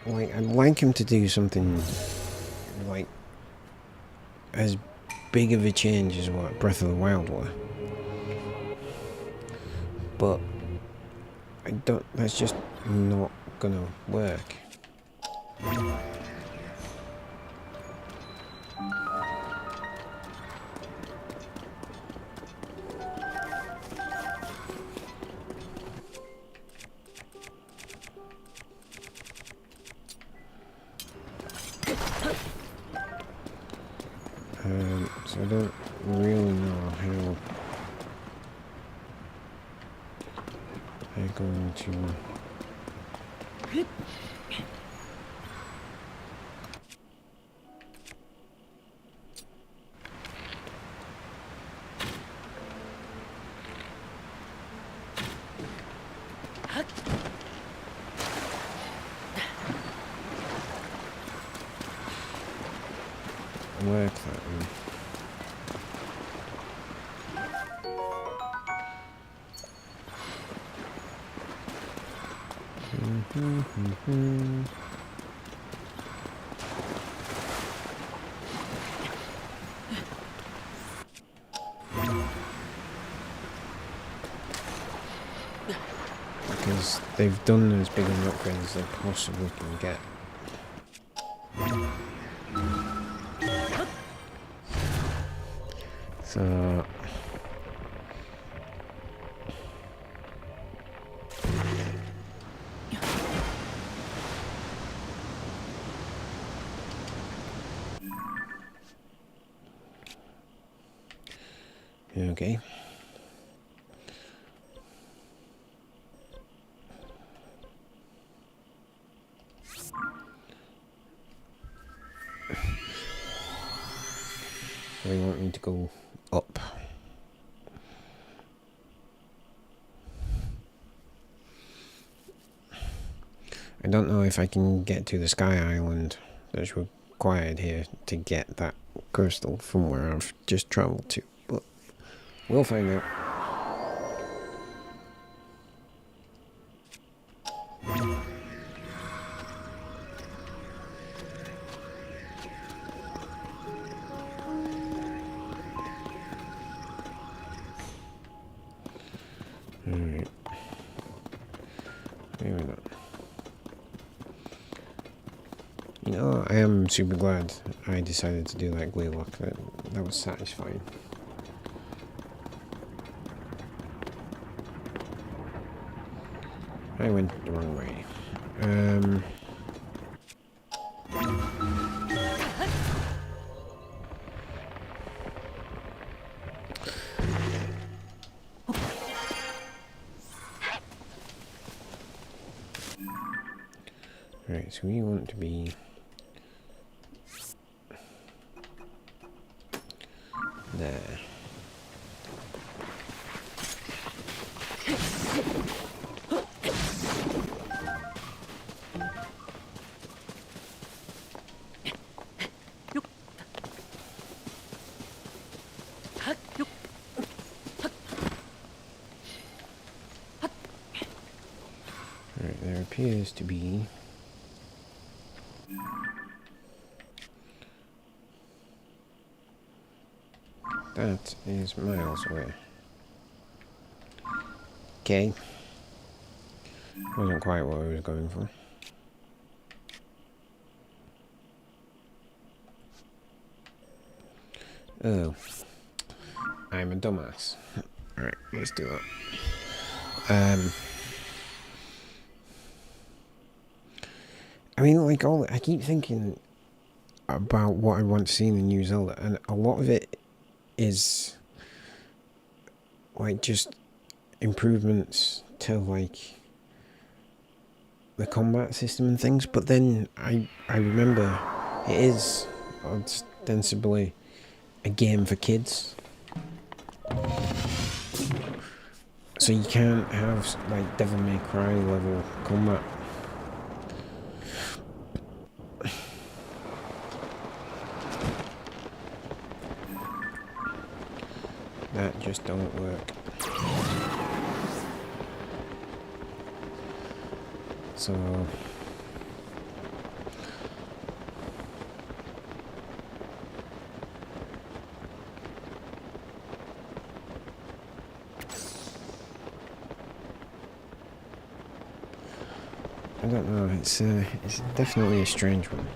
Like, I'd like him to do something, like, as big of a change as what Breath of the Wild were. But, I don't, that's just not gonna work. So I don't really know how they're going to work that one. Because they've done as big an upgrade as they possibly can get. So okay. They want me to go up. I don't know if I can get to the Sky Island that's required here to get that crystal from where I've just travelled to, but we'll find out. Alright. Maybe not. You know, I am super glad I decided to do that glue lock. That was satisfying. I went the wrong way. Right, so we want to be there. appears to be that is miles away. Okay. Wasn't quite what I was going for. Oh. I'm a dumbass. Alright, let's do that. I mean, like, I keep thinking about what I want to see in the new Zelda, and a lot of it is, like, just improvements to, like, the combat system and things, but then I remember it is ostensibly a game for kids. So you can't have, like, Devil May Cry level combat. That just don't work. So I don't know, it's definitely a strange one.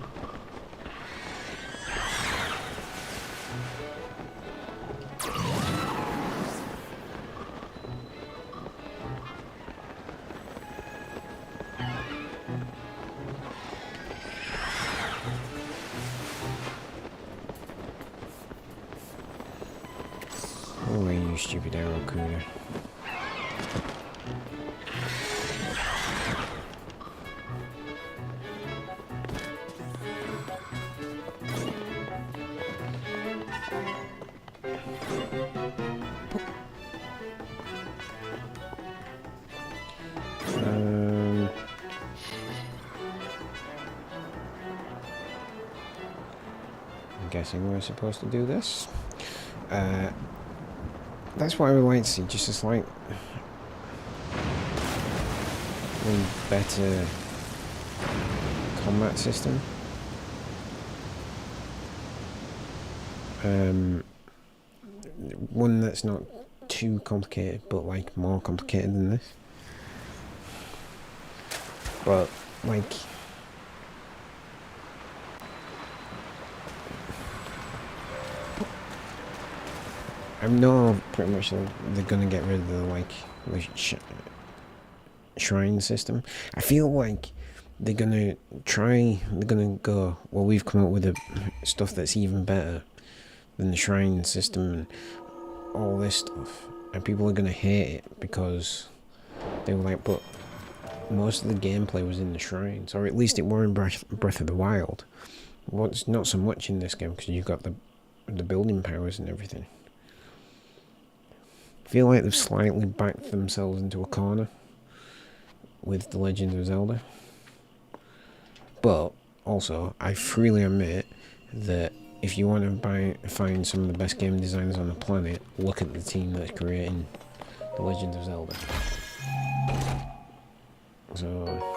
Oh, you stupid arrow cooler. I'm guessing we're supposed to do this. That's what I would like to see, just a slight better combat system. One that's not too complicated, but like more complicated than this. But like, I know pretty much they're gonna get rid of the shrine system. I feel like they're gonna go, well, we've come up with the stuff that's even better than the shrine system and all this stuff, and people are gonna hate it because they were like, but most of the gameplay was in the shrines, or at least it were in Breath of the Wild. Well, it's not so much in this game because you've got the building powers and everything. I feel like they've slightly backed themselves into a corner with The Legend of Zelda. But also, I freely admit that if you want to find some of the best game designers on the planet, look at the team that's creating The Legend of Zelda. So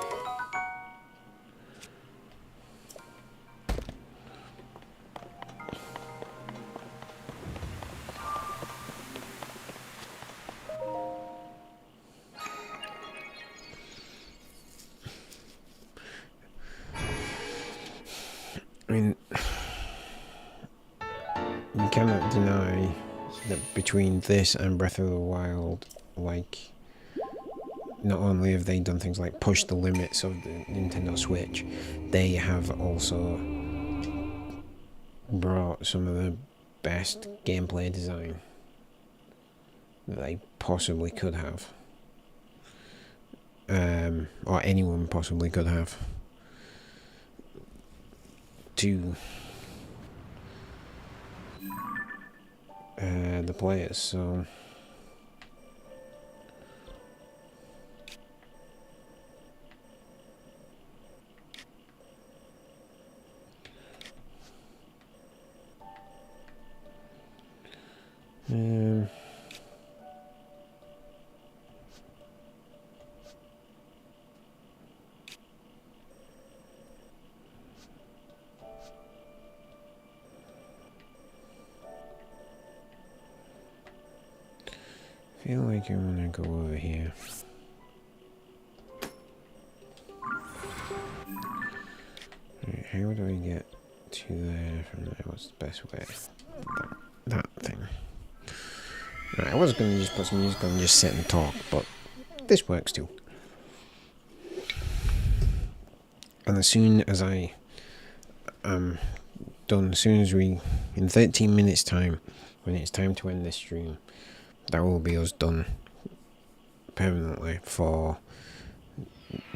I mean, you cannot deny that between this and Breath of the Wild, like, not only have they done things like push the limits of the Nintendo Switch, they have also brought some of the best gameplay design that they possibly could have. Or anyone possibly could have. To the players, so feel like I want to go over here. Right, how do I get to there from there? What's the best way? That thing. Right, I was going to just put some music on and just sit and talk, but this works too. And as soon as I am done, as soon as we, in 13 minutes time, when it's time to end this stream, that will be us done permanently for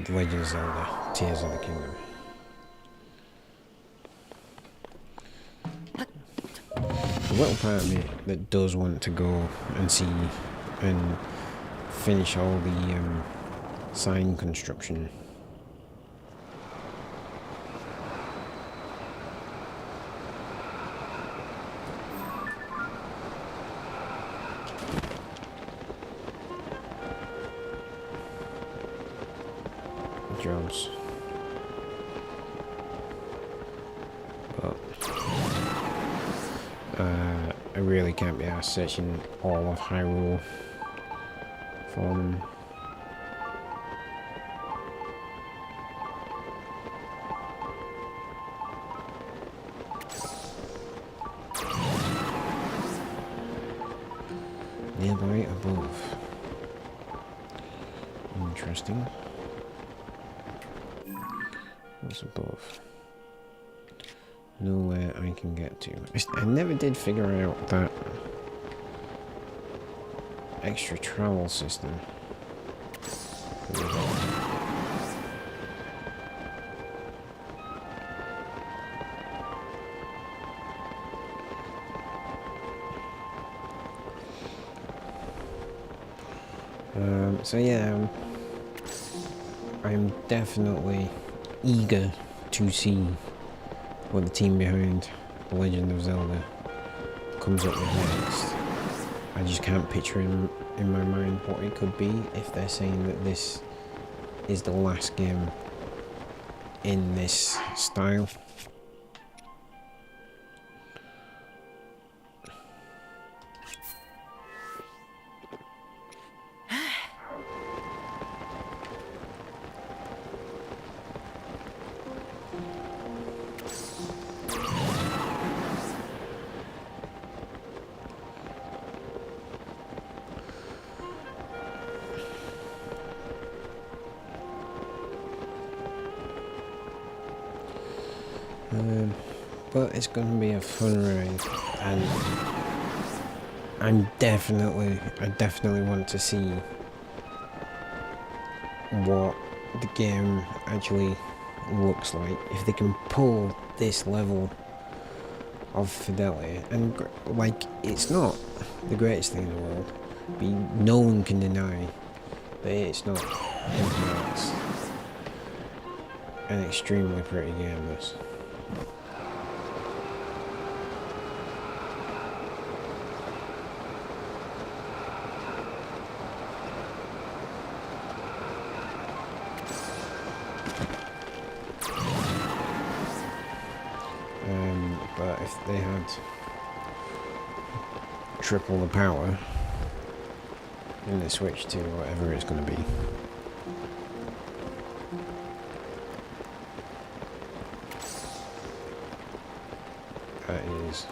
The Legend of Zelda, Tears of the Kingdom. The little part of me that does want to go and see and finish all the sign construction. Jobs. But I really can't be arsed searching all of Hyrule for them. Nearby above. Interesting. What's above? Nowhere I can get to. I never did figure out that extra travel system. So yeah, I'm definitely eager to see what the team behind The Legend of Zelda comes up with next. I just can't picture in my mind what it could be if they're saying that this is the last game in this style. But it's going to be a fun ride, and I definitely want to see what the game actually looks like. If they can pull this level of fidelity, and like, it's not the greatest thing in the world, but no one can deny that it's not it's an extremely pretty game, this. But if they had triple the power in the Switch to whatever it's going to be, that is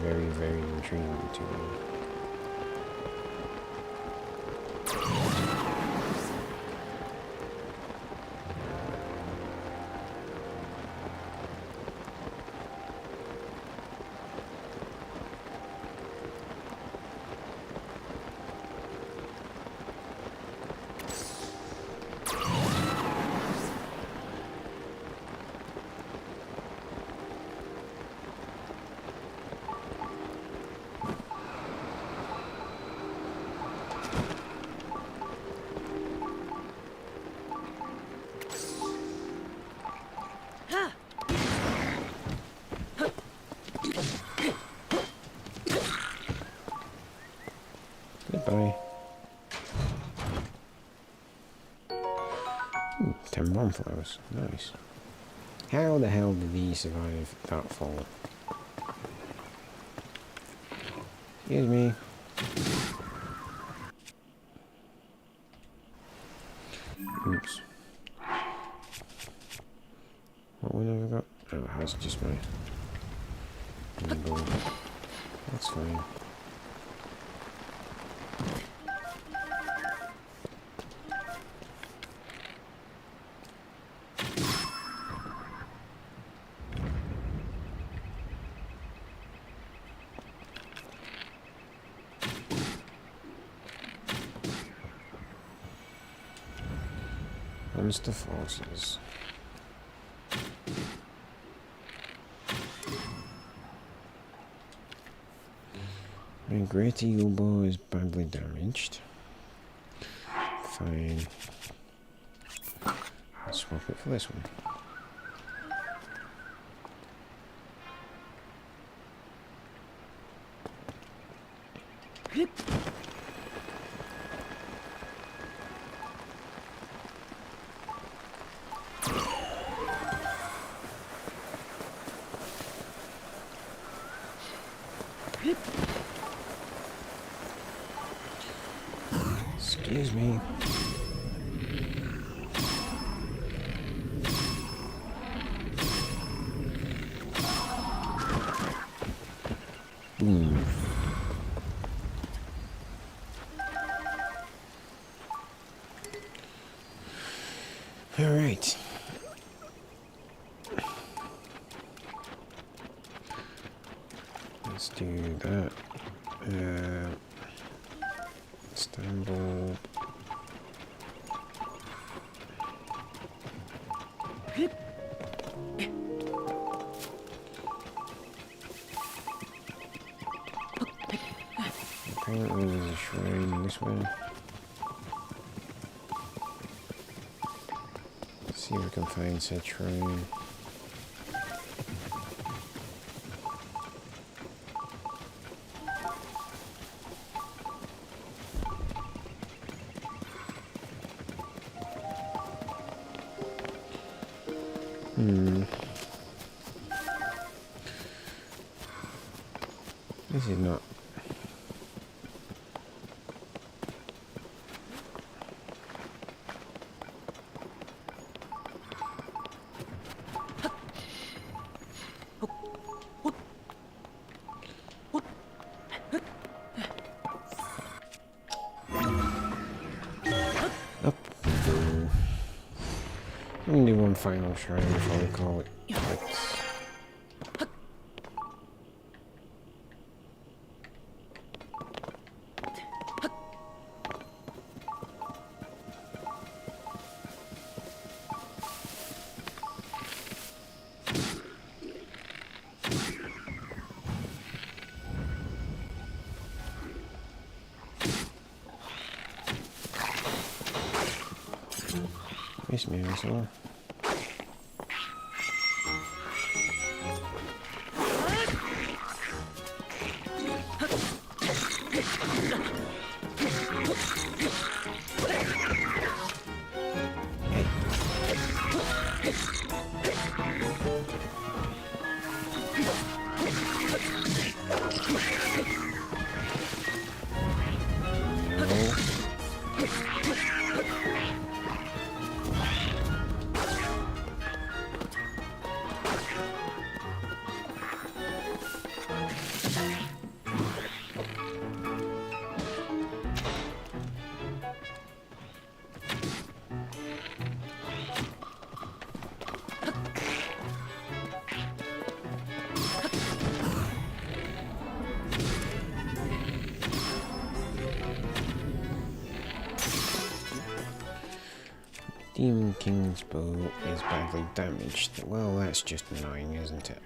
very, very intriguing to me. Goodbye. 10 bonflowers. Nice. How the hell did he survive that fall? Excuse me. Oops. What one have I got? Oh, it has just my number. That's fine. Monster forces. My great eagle bow is badly damaged. Fine. I'll swap it for this one. Excuse me. Boom. All right. Let's do that. Istanbul. Apparently there's a shrine this way. Let's see if we can find said shrine. This is not. Up we go. Only one final shrine before we call it quits. Miss me as well. Demon King's bow is badly damaged. Well, that's just annoying, isn't it?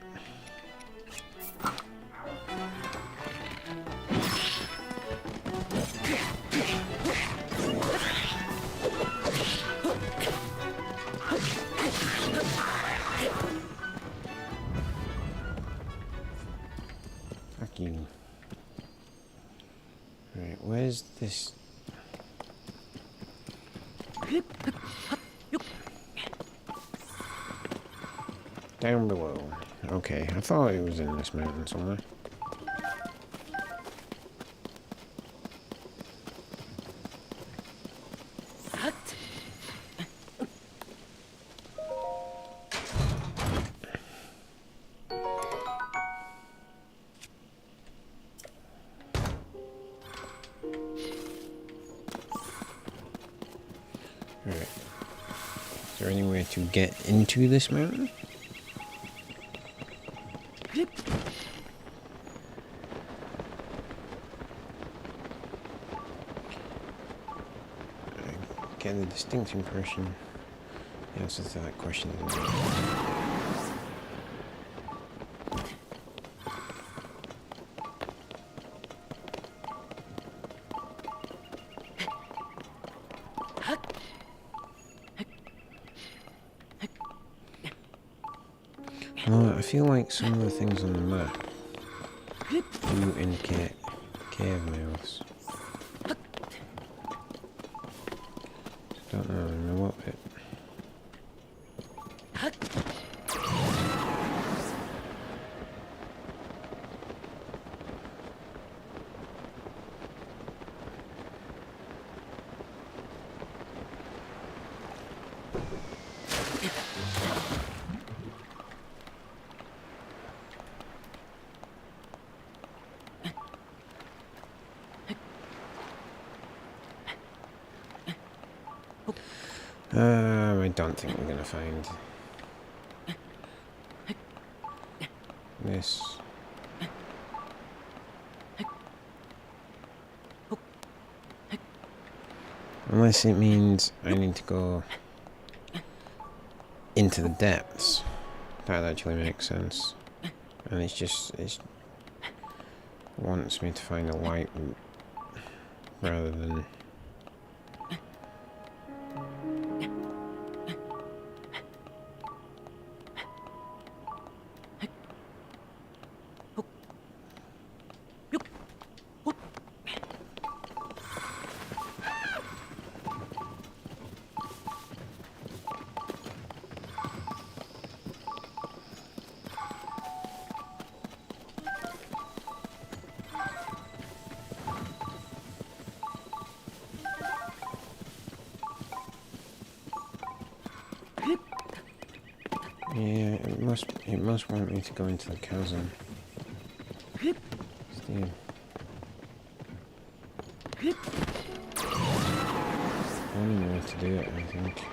Fuck you. Right, where's this? Down below. Okay, I thought it was in this mountain somewhere. there any way to get into this mountain? I get the distinct impression the answer to that question is no. Well, I feel like some of the things on the map do indicate cave mouths. Don't know, I know what bit. I don't think we're gonna find this. Unless it means I need to go into the depths. That actually makes sense. And it wants me to find a light route rather than yeah, it must want me to go into the chasm. It's the only way to do it, I think.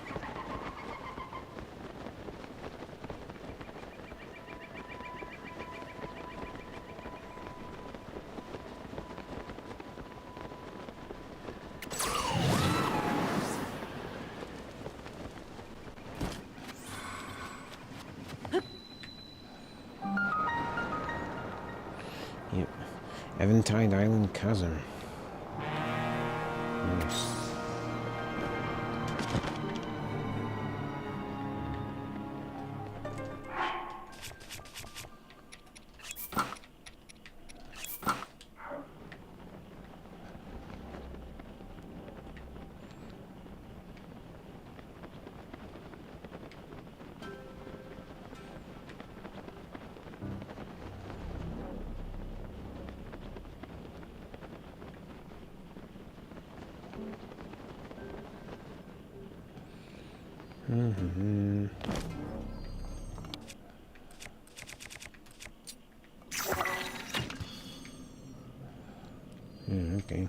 Yep. Eventide Island Chasm. Nice. Mm-hmm. Yeah, okay.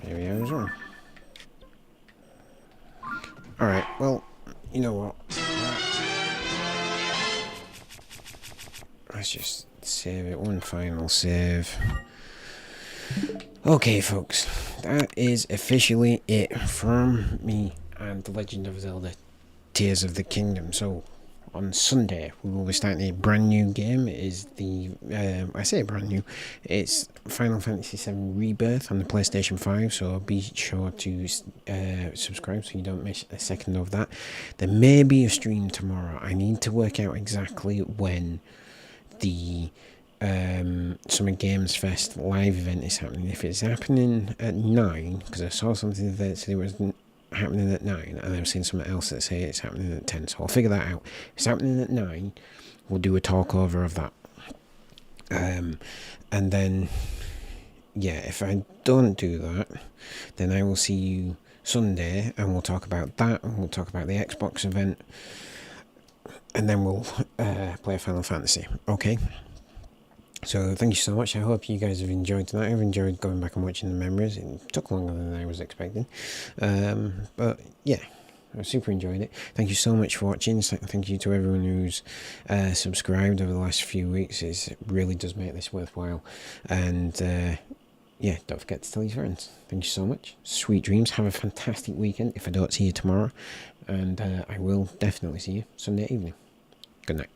Maybe I was wrong. Alright, well, you know what? Let's just save it. One final save. Okay, folks. That is officially it from me and The Legend of Zelda Tears of the Kingdom. So, on Sunday, we will be starting a brand new game. It is the, I say brand new, it's Final Fantasy VII Rebirth on the PlayStation 5, so be sure to subscribe so you don't miss a second of that. There may be a stream tomorrow. I need to work out exactly when the Summer Games Fest live event is happening. If it's happening at 9, because I saw something that said it was happening at 9, and I've seen something else that say it's happening at 10, so I'll figure that out. If it's happening at 9, we'll do a talk over of that. And then, yeah, if I don't do that, then I will see you Sunday, and we'll talk about that, and we'll talk about the Xbox event, and then we'll play Final Fantasy. Okay? So thank you so much. I hope you guys have enjoyed tonight. I've enjoyed going back and watching the memories. It took longer than I was expecting. But yeah, I super enjoyed it. Thank you so much for watching. Thank you to everyone who's subscribed over the last few weeks. It really does make this worthwhile. And yeah, don't forget to tell your friends. Thank you so much. Sweet dreams. Have a fantastic weekend if I don't see you tomorrow. And I will definitely see you Sunday evening. Good night.